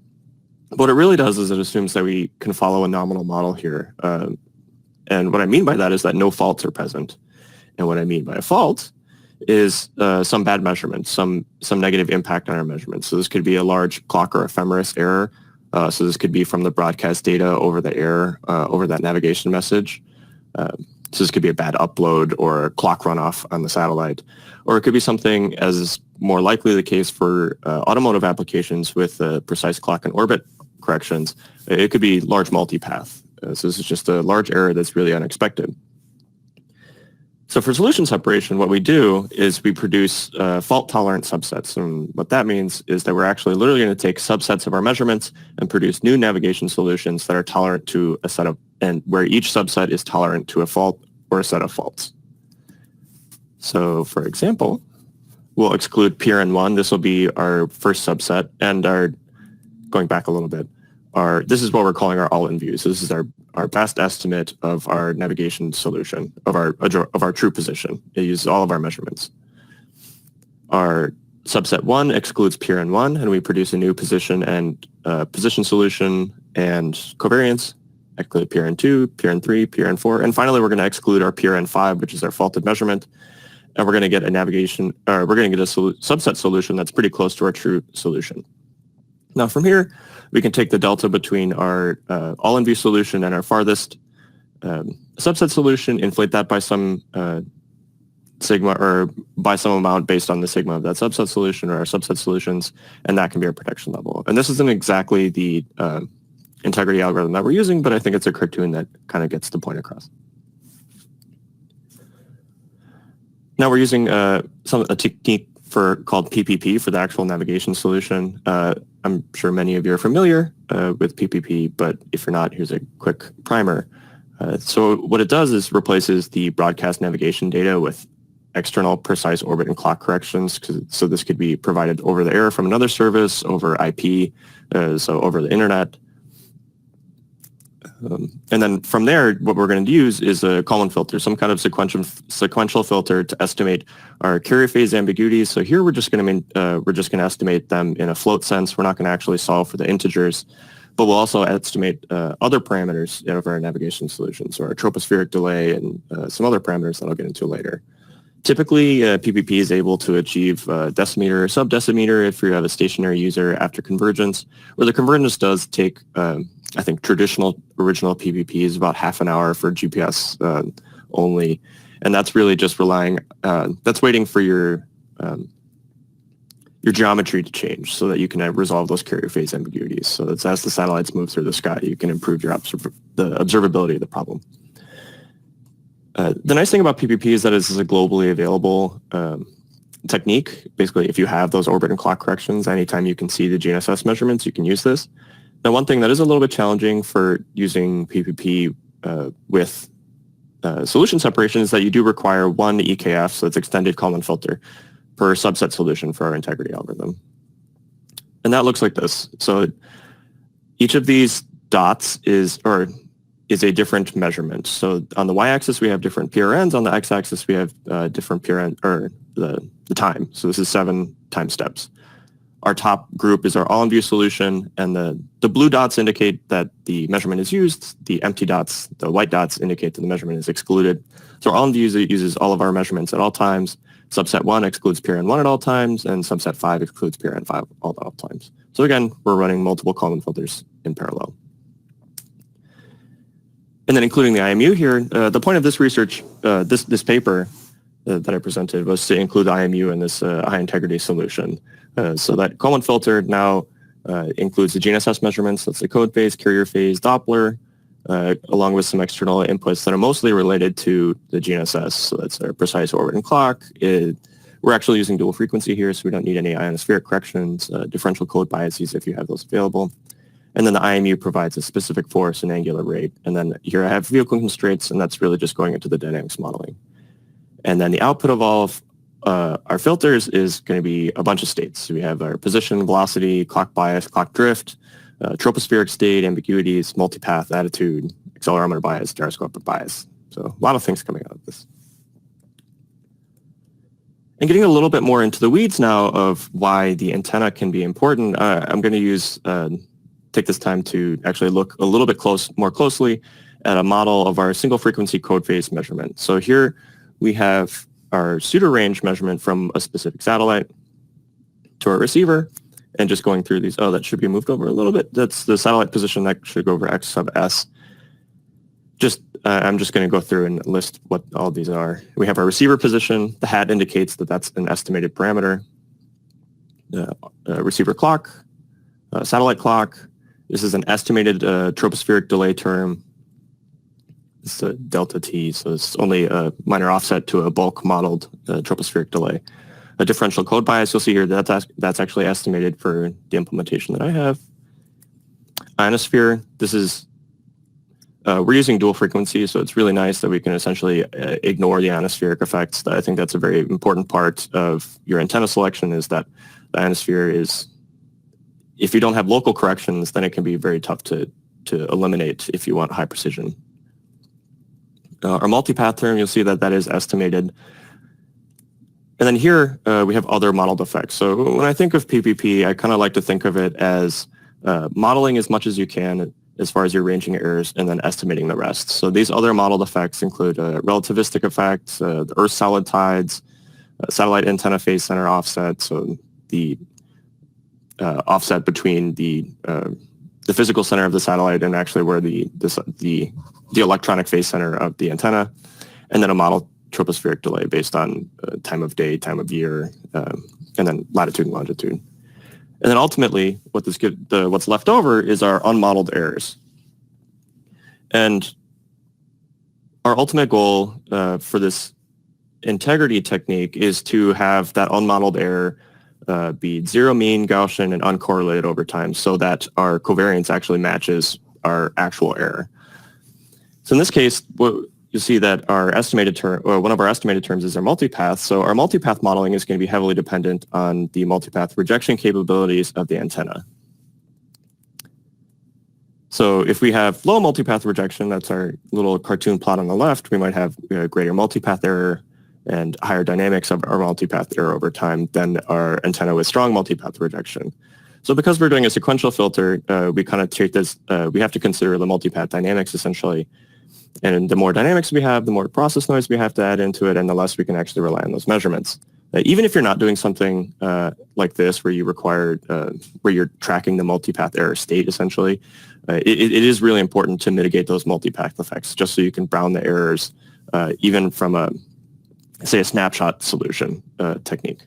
But what it really does is it assumes that we can follow a nominal model here. And what I mean by that is that no faults are present. And what I mean by a fault is some bad measurement, some negative impact on our measurements. So this could be a large clock or ephemeris error. So this could be from the broadcast data over the air, over that navigation message. So this could be a bad upload or a clock runoff on the satellite. Or it could be something, as is more likely the case for automotive applications with precise clock and orbit corrections. It could be large multipath. So this is just a large error that's really unexpected. So for solution separation, what we do is we produce fault-tolerant subsets. And what that means is that we're actually literally going to take subsets of our measurements and produce new navigation solutions that are tolerant to a set of, and where each subset is tolerant to a fault or a set of faults. So for example, we'll exclude PRN1. This will be our first subset, and going back a little bit, this is what we're calling our all-in view. So this is our best estimate of our navigation solution, of our true position. It uses all of our measurements. Our subset 1 excludes PRN1, and we produce a new position and position solution and covariance, exclude PRN2, PRN3, PRN4, and finally we're going to exclude our PRN5, which is our faulted measurement, and we're going to get a subset solution that's pretty close to our true solution. Now from here, we can take the delta between our all-in-view solution and our farthest subset solution, inflate that by some sigma or by some amount based on the sigma of that subset solution or our subset solutions, and that can be our protection level. And this isn't exactly the integrity algorithm that we're using, but I think it's a cartoon that kind of gets the point across. Now we're using a technique called PPP for the actual navigation solution. I'm sure many of you are familiar with PPP, but if you're not, here's a quick primer. So what it does is replaces the broadcast navigation data with external precise orbit and clock corrections. So this could be provided over the air from another service, over IP, so over the internet. And then from there, what we're going to use is a Kalman filter, some kind of sequential filter to estimate our carrier phase ambiguities. So here we're just going to estimate them in a float sense. We're not going to actually solve for the integers, but we'll also estimate other parameters of our navigation solution, so our tropospheric delay and some other parameters that I'll get into later. Typically, PPP is able to achieve decimeter or sub-decimeter if you have a stationary user after convergence, where the convergence does take, I think, original PPP is about half an hour for GPS only, and that's really just that's waiting for your geometry to change so that you can resolve those carrier phase ambiguities. So that's as the satellites move through the sky, you can improve the observability of the problem. The nice thing about PPP is that this is a globally available technique. Basically, if you have those orbit and clock corrections, anytime you can see the GNSS measurements, you can use this. Now, one thing that is a little bit challenging for using PPP with solution separation is that you do require one EKF, so it's extended Kalman filter, per subset solution for our integrity algorithm. And that looks like this. So each of these dots is a different measurement. So on the y-axis, we have different PRNs. On the x-axis, we have different PRN, or the time. So this is 7 time steps. Our top group is our all-in-view solution, and the blue dots indicate that the measurement is used. The empty dots, the white dots, indicate that the measurement is excluded. So our all-in-view uses all of our measurements at all times. Subset 1 excludes PRN1 at all times, and subset 5 excludes PRN5 at all times. So again, we're running multiple Kalman filters in parallel. And then including the IMU here, the point of this research, this paper that I presented was to include the IMU in this high integrity solution. So that Kalman filter now includes the GNSS measurements, that's the code phase, carrier phase, Doppler, along with some external inputs that are mostly related to the GNSS. So that's our precise orbit and clock. We're actually using dual frequency here, so we don't need any ionospheric corrections, differential code biases if you have those available. And then the IMU provides a specific force and angular rate. And then here I have vehicle constraints, and that's really just going into the dynamics modeling. And then the output of all of our filters is going to be a bunch of states. So we have our position, velocity, clock bias, clock drift, tropospheric state, ambiguities, multipath, attitude, accelerometer bias, gyroscopic bias. So a lot of things coming out of this. And getting a little bit more into the weeds now of why the antenna can be important, I'm going to take this time to actually look a little bit more closely at a model of our single frequency code phase measurement. So here we have our pseudo range measurement from a specific satellite to our receiver, and just going through these. Oh, that should be moved over a little bit. That's the satellite position. That should go over X sub S. I'm just going to go through and list what all these are. We have our receiver position. The hat indicates that that's an estimated parameter. Receiver clock, satellite clock. This is an estimated tropospheric delay term. It's a delta T, so it's only a minor offset to a bulk modeled tropospheric delay. A differential code bias, you'll see here that's actually estimated for the implementation that I have. Ionosphere, this is we're using dual frequency, so it's really nice that we can essentially ignore the ionospheric effects. I think that's a very important part of your antenna selection, is that the ionosphere is, if you don't have local corrections, then it can be very tough to eliminate if you want high precision. Our multipath term, you'll see that that is estimated. And then here we have other modeled effects. So when I think of PPP, I kind of like to think of it as modeling as much as you can as far as your ranging errors, and then estimating the rest. So these other modeled effects include relativistic effects, the Earth solid tides, satellite antenna phase center offset, so the offset between the physical center of the satellite and actually where the electronic phase center of the antenna, and then a model tropospheric delay based on time of day, time of year, and then latitude and longitude. And then ultimately, what's left over is our unmodeled errors. And our ultimate goal for this integrity technique is to have that unmodeled error be zero mean, Gaussian, and uncorrelated over time, so that our covariance actually matches our actual error. So in this case, you'll see that our estimated term, or one of our estimated terms, is our multipath. So our multipath modeling is going to be heavily dependent on the multipath rejection capabilities of the antenna. So if we have low multipath rejection, that's our little cartoon plot on the left, we might have greater multipath error and higher dynamics of our multipath error over time than our antenna with strong multipath rejection. So because we're doing a sequential filter, we kind of treat this, we have to consider the multipath dynamics essentially. And the more dynamics we have, the more process noise we have to add into it, and the less we can actually rely on those measurements. Even if you're not doing something like this, where you require, where you're tracking the multipath error state, essentially, it is really important to mitigate those multipath effects, just so you can brown the errors, even from a snapshot solution technique.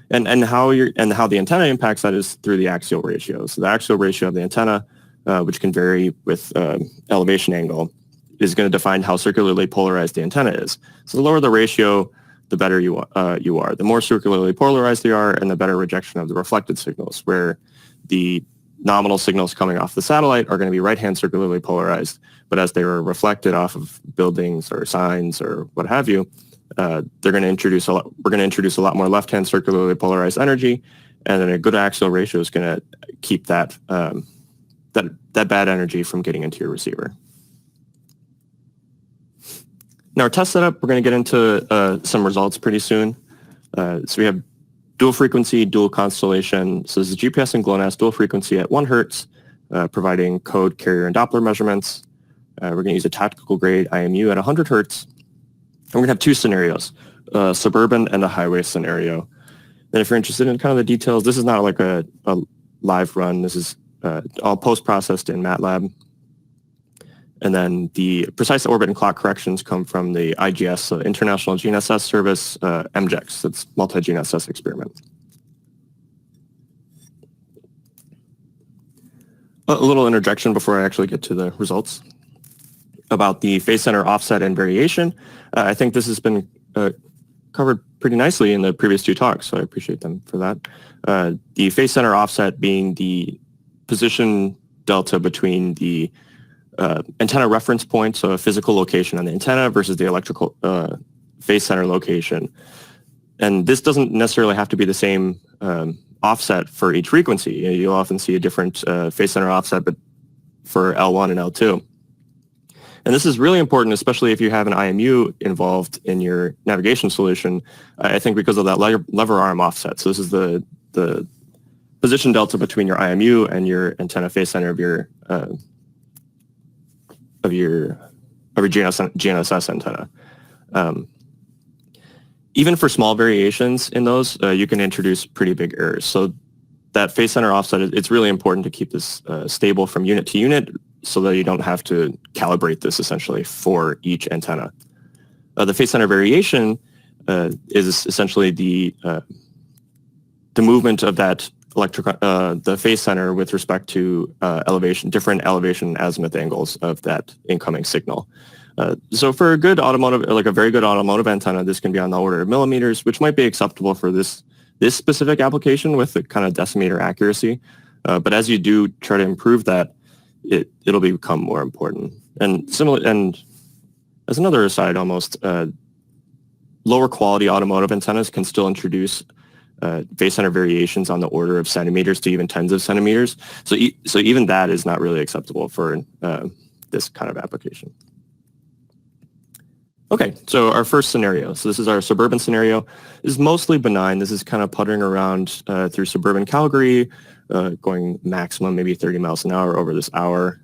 And how the antenna impacts that is through the axial ratio. So the axial ratio of the antenna, which can vary with elevation angle, is going to define how circularly polarized the antenna is. So the lower the ratio, the better you are. The more circularly polarized you are, and the better rejection of the reflected signals, where the nominal signals coming off the satellite are going to be right-hand circularly polarized, but as they are reflected off of buildings or signs or what have you, we're going to introduce a lot more left-hand circularly polarized energy, and then a good axial ratio is going to keep that bad energy from getting into your receiver. In our test setup, we're going to get into some results pretty soon. So we have dual frequency, dual constellation. So this is GPS and GLONASS dual frequency at 1 hertz, providing code, carrier, and Doppler measurements. We're going to use a tactical grade IMU at 100 hertz. And we're going to have 2 scenarios, a suburban and a highway scenario. And if you're interested in kind of the details, this is not like a live run. This is all post-processed in MATLAB. And then the precise orbit and clock corrections come from the IGS, International GNSS Service, MGEX. That's multi-GNSS experiment. A little interjection before I actually get to the results about the phase center offset and variation. I think this has been covered pretty nicely in the previous 2 talks, so I appreciate them for that. The phase center offset being the position delta between the antenna reference point, so a physical location on the antenna, versus the electrical phase center location. And this doesn't necessarily have to be the same offset for each frequency. You'll often see a different phase center offset but for L1 and L2. And this is really important, especially if you have an IMU involved in your navigation solution, I think because of that lever arm offset. So this is the position delta between your IMU and your antenna phase center of your GNSS antenna. Even for small variations in those, you can introduce pretty big errors. So that phase center offset, it's really important to keep this stable from unit to unit, so that you don't have to calibrate this essentially for each antenna. The phase center variation is essentially the movement of that the phase center with respect to different elevation azimuth angles of that incoming signal. So for a good automotive, like a very good automotive antenna, this can be on the order of millimeters, which might be acceptable for this specific application with the kind of decimeter accuracy. But as you do try to improve that, it'll become more important. And similar, and as another aside, almost lower quality automotive antennas can still introduce phase center variations on the order of centimeters to even tens of centimeters. So even that is not really acceptable for this kind of application. Okay, so our first scenario. So this is our suburban scenario. This is mostly benign. This is kind of puttering around through suburban Calgary, going maximum maybe 30 miles an hour over this hour,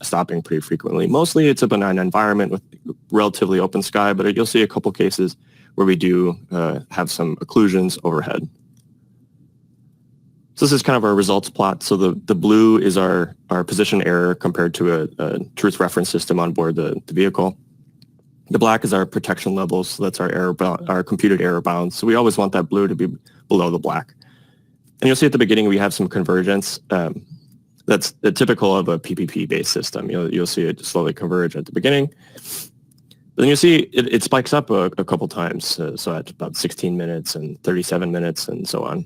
stopping pretty frequently. Mostly it's a benign environment with relatively open sky, but you'll see a couple cases where we do have some occlusions overhead. So this is kind of our results plot. So the blue is our position error compared to a truth reference system on board the vehicle. The black is our protection levels. So that's our computed error bounds. So we always want that blue to be below the black. And you'll see at the beginning we have some convergence. That's typical of a PPP-based system. You'll see it slowly converge at the beginning. But then you'll see it spikes up a couple times. So at about 16 minutes and 37 minutes and so on.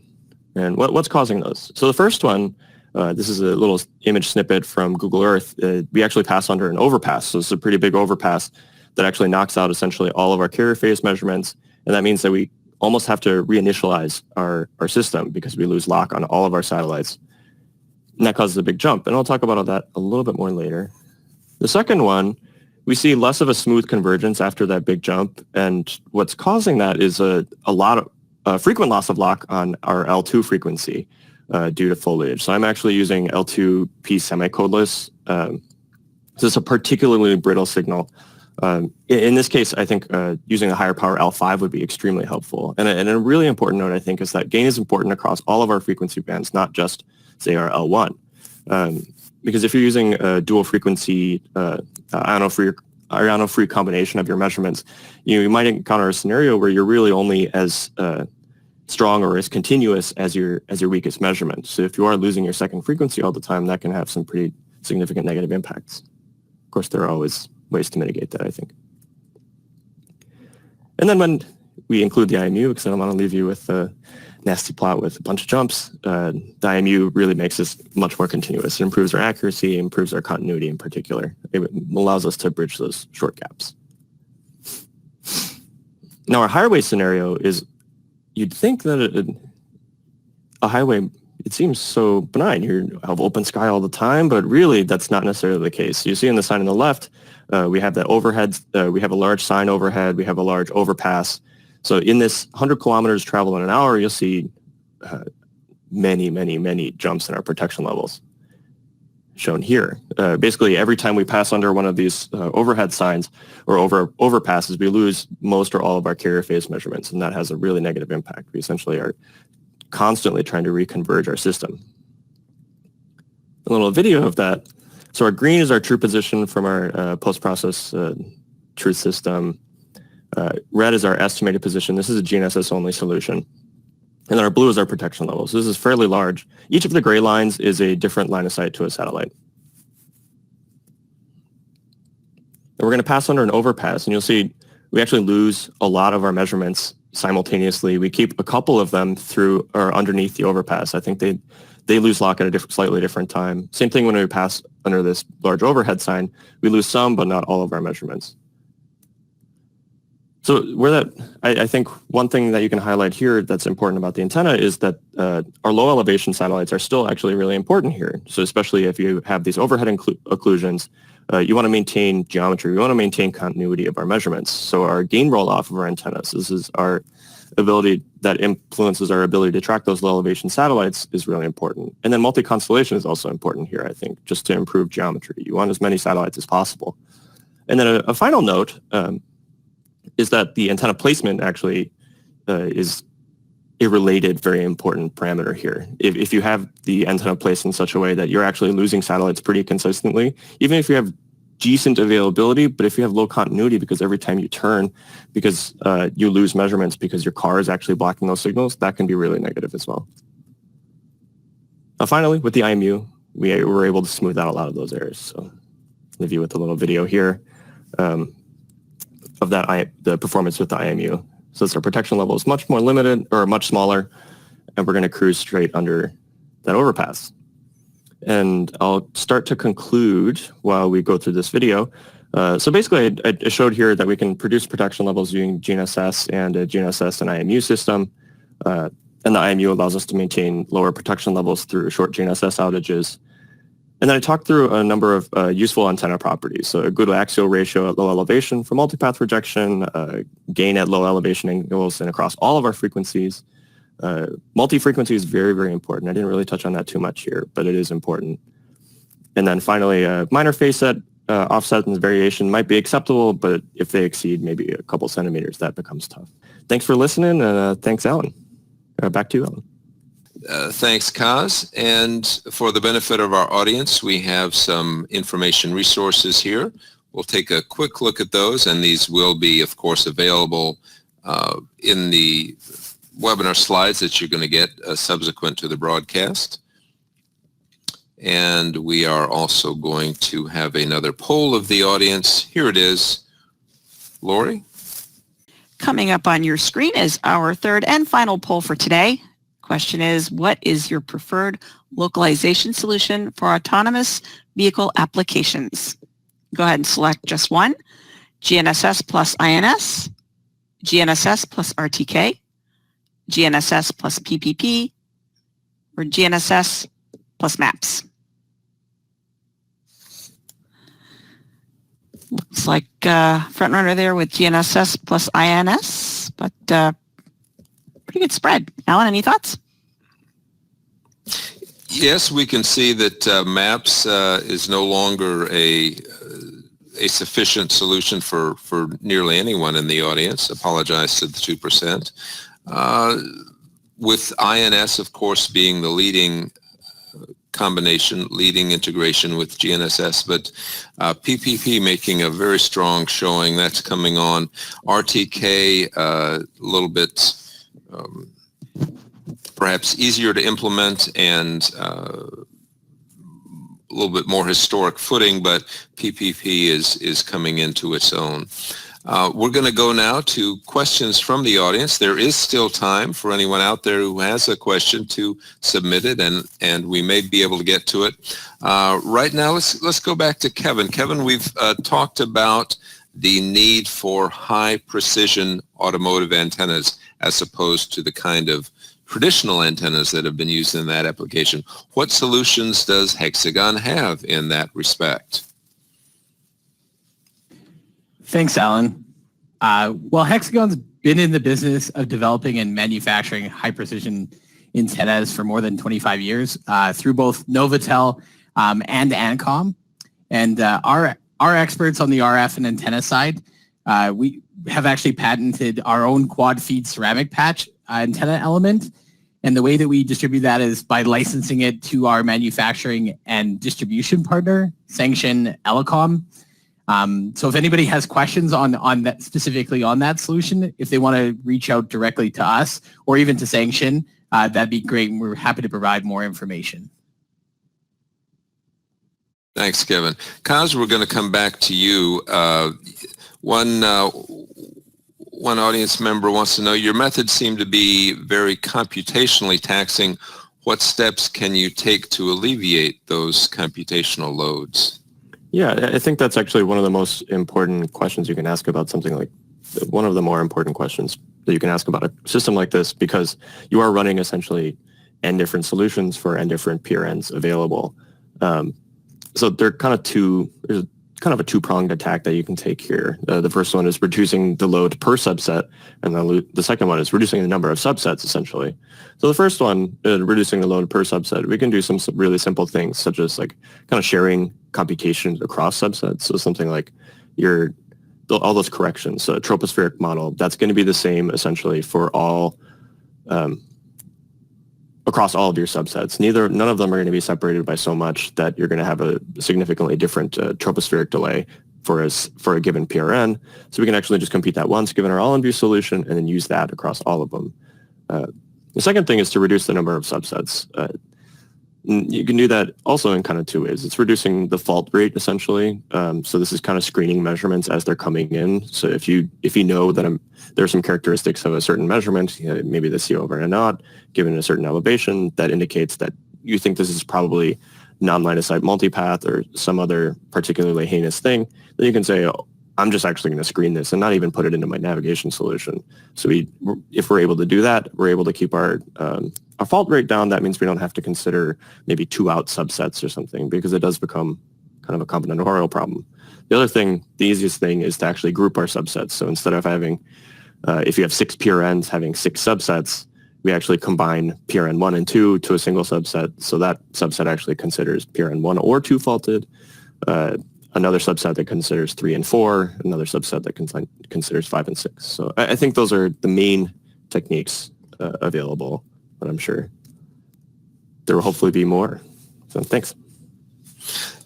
And what's causing those? So the first one, this is a little image snippet from Google Earth. We actually pass under an overpass. So it's a pretty big overpass that actually knocks out essentially all of our carrier phase measurements. And that means that we almost have to reinitialize our system because we lose lock on all of our satellites. And that causes a big jump. And I'll talk about that a little bit more later. The second one, we see less of a smooth convergence after that big jump. And what's causing that is a lot of frequent loss of lock on our L2 frequency due to foliage. So I'm actually using L2P semi-codeless. This is a particularly brittle signal. In this case, I think using a higher power L5 would be extremely helpful. And a really important note, I think, is that gain is important across all of our frequency bands, not just, say, our L1. Because if you're using a dual frequency iono-free combination of your measurements, you might encounter a scenario where you're really only as strong or as continuous as your weakest measurement. So if you are losing your second frequency all the time, that can have some pretty significant negative impacts. Of course, there are always ways to mitigate that, I think. And then when we include the IMU, because I don't want to leave you with a nasty plot with a bunch of jumps, the IMU really makes this much more continuous. It improves our accuracy, improves our continuity in particular. It allows us to bridge those short gaps. Now, our highway scenario is, you'd think that a highway, it seems so benign. You have open sky all the time, but really that's not necessarily the case. You see in the sign on the left, we have that overhead, we have a large sign overhead, we have a large overpass. So in this 100 kilometers travel in an hour, you'll see many jumps in our protection levels shown here. Basically, every time we pass under one of these overhead signs or overpasses, we lose most or all of our carrier phase measurements, and that has a really negative impact. We essentially are constantly trying to reconverge our system. A little video of that. So our green is our true position from our post-process truth system. Red is our estimated position. This is a GNSS only solution. And then our blue is our protection level. So this is fairly large. Each of the gray lines is a different line of sight to a satellite. And we're going to pass under an overpass, and you'll see we actually lose a lot of our measurements simultaneously. We keep a couple of them through or underneath the overpass. I think they lose lock at a slightly different time. Same thing when we pass under this large overhead sign. We lose some, but not all of our measurements. So I think one thing that you can highlight here that's important about the antenna is that our low elevation satellites are still actually really important here. So especially if you have these overhead occlusions, you want to maintain geometry. You want to maintain continuity of our measurements. So our gain roll-off of our antennas, this is our ability that influences our ability to track those low elevation satellites, is really important. And then multi-constellation is also important here, I think, just to improve geometry. You want as many satellites as possible. And then a final note is that the antenna placement actually is a related, very important parameter here. If you have the antenna placed in such a way that you're actually losing satellites pretty consistently, even if you have decent availability, but if you have low continuity because every time you turn, because you lose measurements because your car is actually blocking those signals, that can be really negative as well. Finally, with the IMU, we were able to smooth out a lot of those errors. So I'll leave you with a little video here of the performance with the IMU. So our protection level is much more limited, or much smaller, and we're going to cruise straight under that overpass. and I'll start to conclude while we go through this video. So basically, I showed here that we can produce protection levels using GNSS and a GNSS and IMU system. And the IMU allows us to maintain lower protection levels through short GNSS outages. And then I talked through a number of useful antenna properties. So a good axial ratio at low elevation for multipath rejection, gain at low elevation angles and across all of our frequencies. Multi-frequency is very, very important. I didn't really touch on that too much here, but it is important. And then finally, minor phase set offset and variation might be acceptable, but if they exceed maybe a couple centimeters, that becomes tough. Thanks for listening, and thanks, Alan. Back to you, Alan. Thanks, Kaz. And for the benefit of our audience, we have some information resources here. We'll take a quick look at those, and these will be, of course, available in the webinar slides that you're going to get subsequent to the broadcast. And we are also going to have another poll of the audience. Here it is. Lori? Coming up on your screen is our third and final poll for today. Question is, what is your preferred localization solution for autonomous vehicle applications? Go ahead and select just one. GNSS plus INS, GNSS plus RTK, GNSS plus PPP, or GNSS plus MAPS. Looks like front runner there with GNSS plus INS, but pretty good spread. Alan, any thoughts? Yes, we can see that MAPS is no longer a sufficient solution for nearly anyone in the audience. Apologize to the 2%. With INS, of course, being the leading combination, leading integration with GNSS, but PPP making a very strong showing. That's coming on. RTK, a little bit perhaps easier to implement and a little bit more historic footing, but PPP is coming into its own. We're going to go now to questions from the audience. There is still time for anyone out there who has a question to submit it, and we may be able to get to it. Right now, let's go back to Kevin. Kevin, we've talked about the need for high precision automotive antennas as opposed to the kind of traditional antennas that have been used in that application. What solutions does Hexagon have in that respect? Thanks, Alan. Well, Hexagon's been in the business of developing and manufacturing high-precision antennas for more than 25 years through both NovAtel and ANCOM. And our experts on the RF and antenna side, we have actually patented our own quad-feed ceramic patch antenna element. And the way that we distribute that is by licensing it to our manufacturing and distribution partner, Sanction Elecom. So if anybody has questions on that, specifically on that solution, if they want to reach out directly to us or even to Sanction, that'd be great. And we're happy to provide more information. Thanks, Kevin. Kaz, we're going to come back to you. One audience member wants to know, your methods seem to be very computationally taxing. What steps can you take to alleviate those computational loads? Yeah, I think that's actually one of the most important questions you can ask about something like, one of the more important questions that you can ask about a system like this, because you are running essentially n different solutions for n different PRNs available. So they're kind of there's kind of a two-pronged attack that you can take here. The first one is reducing the load per subset, and the second one is reducing the number of subsets, essentially. So the first one, reducing the load per subset, we can do some really simple things, such as like kind of sharing computations across subsets. So something like all those corrections, so a tropospheric model, that's going to be the same essentially for all across all of your subsets. None of them are going to be separated by so much that you're going to have a significantly different tropospheric delay for a given PRN. So we can actually just compute that once, given our all-in-view solution, and then use that across all of them. The second thing is to reduce the number of subsets. You can do that also in kind of two ways. It's reducing the fault rate, essentially. So this is kind of screening measurements as they're coming in. So if you know that there are some characteristics of a certain measurement, maybe the C over and a naught, given a certain elevation, that indicates that you think this is probably non-line of sight multipath or some other particularly heinous thing, then you can say, oh, I'm just actually going to screen this and not even put it into my navigation solution. So if we're able to do that, we're able to keep our fault rate down. That means we don't have to consider maybe 2-out subsets or something, because it does become kind of a combinatorial problem. The other thing, the easiest thing, is to actually group our subsets. So instead of having, if you have 6 PRNs having 6 subsets, we actually combine PRN 1 and 2 to a single subset. So that subset actually considers PRN 1 or 2 faulted, another subset that considers 3 and 4, another subset that considers 5 and 6. So I think those are the main techniques available, but I'm sure there will hopefully be more. So thanks.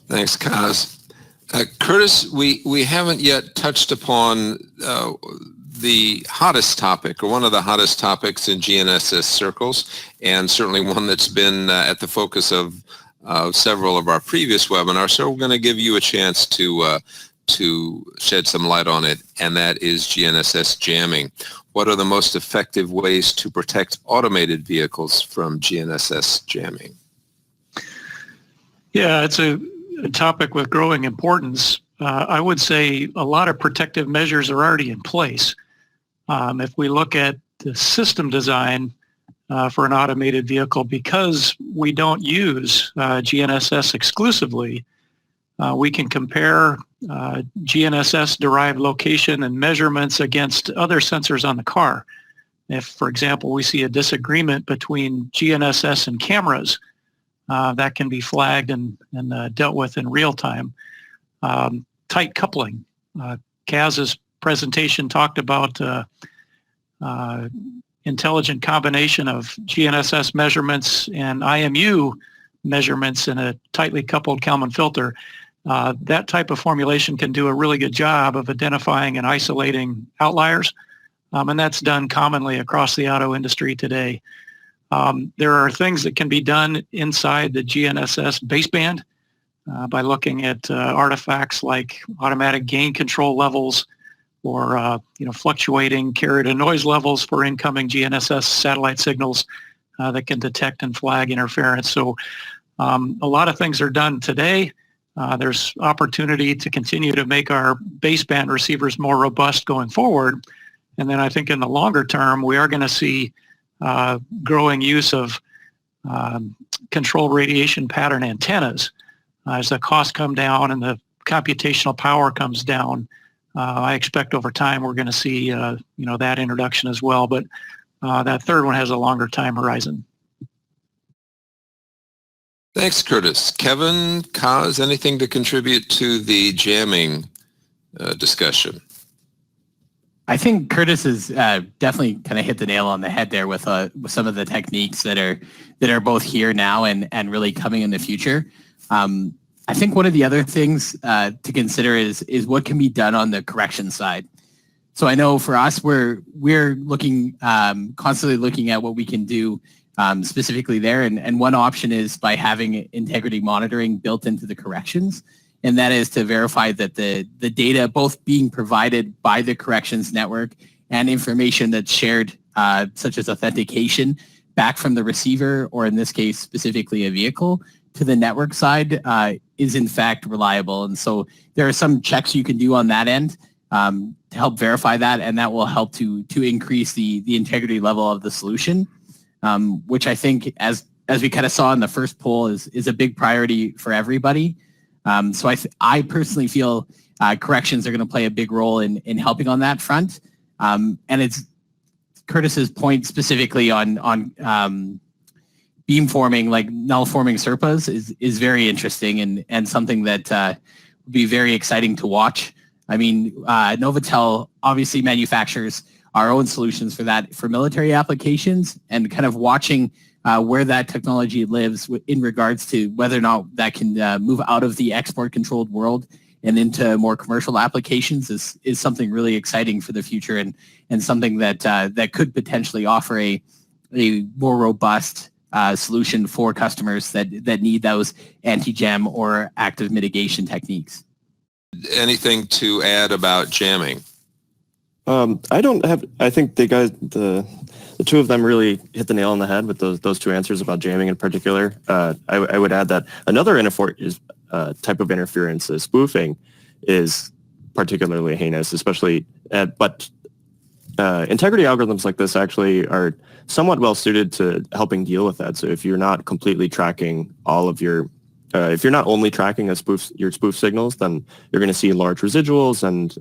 Thanks, Kaz. Curtis, we haven't yet touched upon the hottest topic, or one of the hottest topics in GNSS circles, and certainly one that's been at the focus of several of our previous webinars. So we're going to give you a chance to shed some light on it, and that is GNSS jamming. What are the most effective ways to protect automated vehicles from GNSS jamming? Yeah, it's a topic with growing importance. I would say a lot of protective measures are already in place. If we look at the system design for an automated vehicle, because we don't use GNSS exclusively, we can compare GNSS-derived location and measurements against other sensors on the car. If, for example, we see a disagreement between GNSS and cameras, that can be flagged and dealt with in real time. Tight coupling. Kaz's presentation talked about intelligent combination of GNSS measurements and IMU measurements in a tightly coupled Kalman filter. That type of formulation can do a really good job of identifying and isolating outliers, and that's done commonly across the auto industry today. There are things that can be done inside the GNSS baseband by looking at artifacts like automatic gain control levels, or fluctuating carrier to noise levels for incoming GNSS satellite signals that can detect and flag interference. So a lot of things are done today. There's opportunity to continue to make our baseband receivers more robust going forward. And then I think in the longer term, we are going to see growing use of control radiation pattern antennas. As the costs come down and the computational power comes down, I expect over time we're going to see that introduction as well. But that third one has a longer time horizon. Thanks, Curtis. Kevin, Kaz, anything to contribute to the jamming discussion? I think Curtis has definitely kind of hit the nail on the head there with some of the techniques that are both here now and really coming in the future. I think one of the other things to consider is what can be done on the correction side. So I know for us, we're looking constantly looking at what we can do specifically there, and one option is by having integrity monitoring built into the corrections, and that is to verify that the data both being provided by the corrections network and information that's shared, such as authentication, back from the receiver, or in this case specifically a vehicle, to the network side is in fact reliable. And so there are some checks you can do on that end to help verify that, and that will help to increase the integrity level of the solution, which I think, as we kind of saw in the first poll, is a big priority for everybody. So I personally feel corrections are going to play a big role in helping on that front. And it's Curtis's point specifically on beamforming, like null forming SERPAs, is very interesting and something that would be very exciting to watch. I mean, NovAtel obviously manufactures our own solutions for that, for military applications, and kind of watching where that technology lives in regards to whether or not that can move out of the export controlled world and into more commercial applications is something really exciting for the future, and something that could potentially offer a more robust solution for customers that need those anti-jam or active mitigation techniques. Anything to add about jamming? I don't have. I think the the two of them really hit the nail on the head with those two answers about jamming in particular. I would add that another type of interference, spoofing, is particularly heinous, especially but integrity algorithms like this actually are somewhat well suited to helping deal with that. So if you're not completely tracking all of your if you're not only tracking your spoof signals, then you're going to see large residuals, and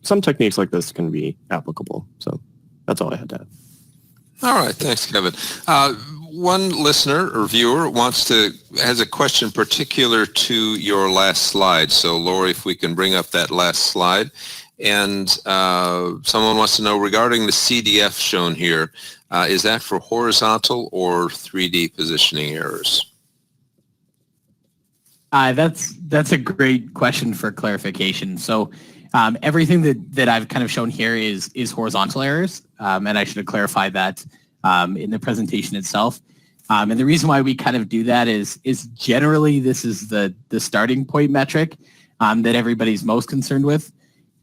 some techniques like this can be applicable. So that's all I had to add. All right, thanks, Kevin. One listener or viewer has a question particular to your last slide. So, Lori, if we can bring up that last slide. And someone wants to know regarding the CDF shown here, is that for horizontal or 3D positioning errors? That's a great question for clarification. So everything that I've kind of shown here is horizontal errors, and I should have clarified that in the presentation itself. And the reason why we kind of do that is generally this is the starting point metric that everybody's most concerned with.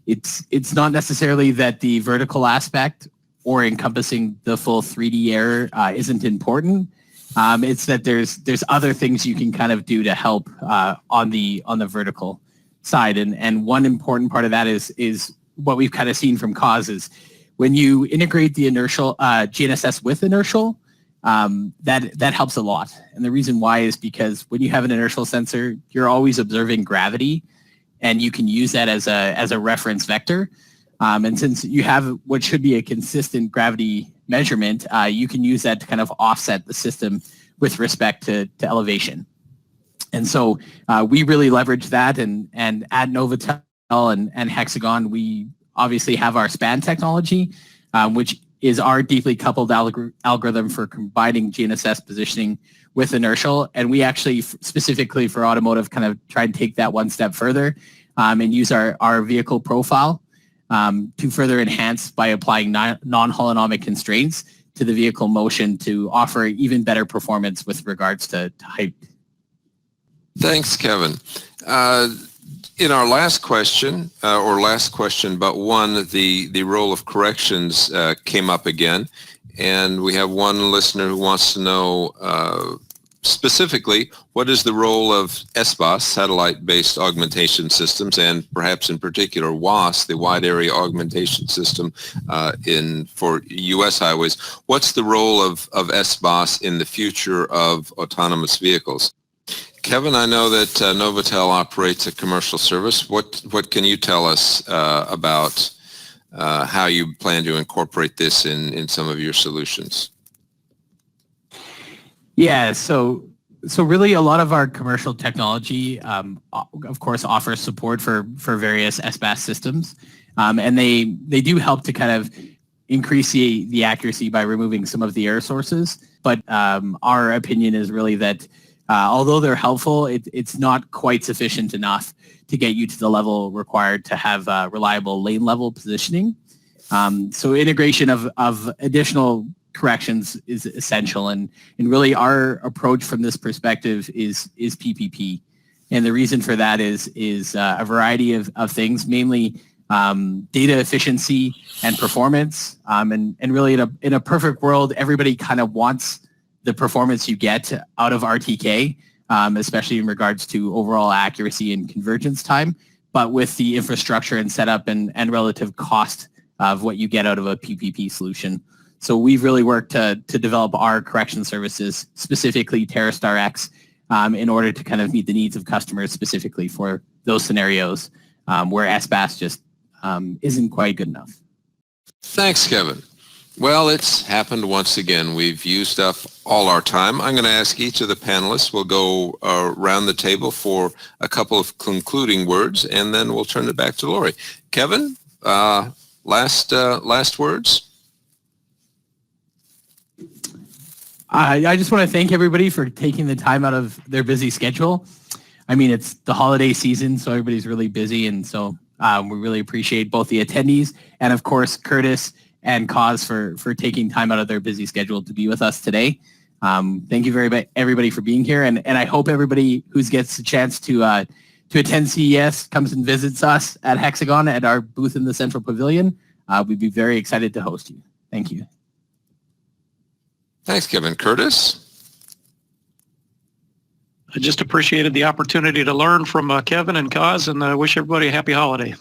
It's not necessarily that the vertical aspect or encompassing the full 3D error isn't important. It's that there's other things you can kind of do to help on the vertical side, and one important part of that is what we've kind of seen from causes. When you integrate the inertial GNSS with inertial, that helps a lot. And the reason why is because when you have an inertial sensor, you're always observing gravity, and you can use that as a reference vector. And since you have what should be a consistent gravity measurement, you can use that to kind of offset the system with respect to elevation. And so we really leverage that, and at NovAtel and Hexagron, we obviously have our span technology, which is our deeply coupled algorithm for combining GNSS positioning with inertial. And we actually, specifically for automotive, kind of try and take that one step further and use our vehicle profile to further enhance by applying non-holonomic constraints to the vehicle motion to offer even better performance with regards to height. Thanks, Kevin. In our last question but one, the role of corrections came up again, and we have one listener who wants to know specifically, what is the role of SBOS, satellite-based augmentation systems, and perhaps in particular WAS, the Wide Area Augmentation System for U.S. highways? What's the role of SBOS in the future of autonomous vehicles? Kevin, I know that NovAtel operates a commercial service. What can you tell us about how you plan to incorporate this in some of your solutions? Yeah, so really a lot of our commercial technology, of course, offers support for various SBAS systems, and they do help to kind of increase the accuracy by removing some of the error sources. But our opinion is really that although they're helpful, it's not quite sufficient enough to get you to the level required to have reliable lane level positioning. So integration of additional corrections is essential, and really our approach from this perspective is PPP. And the reason for that is a variety of things, mainly data efficiency and performance. And really in a perfect world, everybody kind of wants the performance you get out of RTK, especially in regards to overall accuracy and convergence time, but with the infrastructure and setup and relative cost of what you get out of a PPP solution. So we've really worked to develop our correction services, specifically TerraStar X, in order to kind of meet the needs of customers specifically for those scenarios where SBAS just isn't quite good enough. Thanks, Kevin. Well, it's happened once again. We've used up all our time. I'm going to ask each of the panelists. We'll go around the table for a couple of concluding words, and then we'll turn it back to Lori. Kevin, last words? I just want to thank everybody for taking the time out of their busy schedule. I mean, it's the holiday season, so everybody's really busy, and so we really appreciate both the attendees and, of course, Curtis and Cause for taking time out of their busy schedule to be with us today. Thank you everybody for being here, and I hope everybody who gets a chance to attend CES comes and visits us at Hexagon at our booth in the Central Pavilion. We'd be very excited to host you. Thank you. Thanks, Kevin. Curtis? I just appreciated the opportunity to learn from Kevin and Kaz, and wish everybody a happy holiday.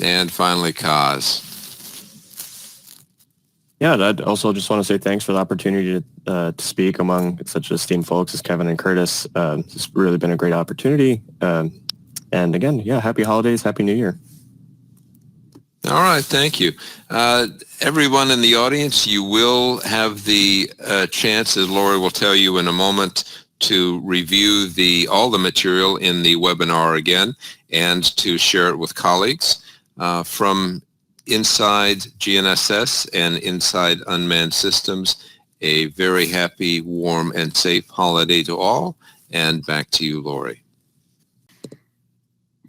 And finally, Kaz. Yeah, I'd also just want to say thanks for the opportunity to speak among such esteemed folks as Kevin and Curtis. It's really been a great opportunity. And again, yeah, happy holidays, happy new year. All right, thank you. Everyone in the audience, you will have the chance, as Lori will tell you in a moment, to review all the material in the webinar again and to share it with colleagues. From InsideGNSS and Inside Unmanned Systems, a very happy, warm, and safe holiday to all. And back to you, Lori.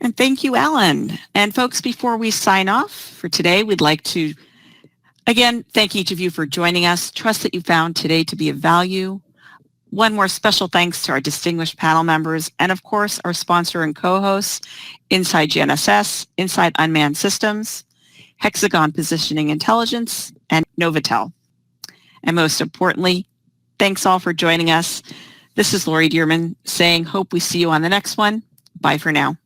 And thank you, Alan. And folks, before we sign off for today, we'd like to, again, thank each of you for joining us. Trust that you found today to be of value. One more special thanks to our distinguished panel members and, of course, our sponsor and co-hosts, InsideGNSS, Inside Unmanned Systems, Hexagron Positioning Intelligence, and NovAtel. And most importantly, thanks all for joining us. This is Lori Dearman saying, hope we see you on the next one. Bye for now.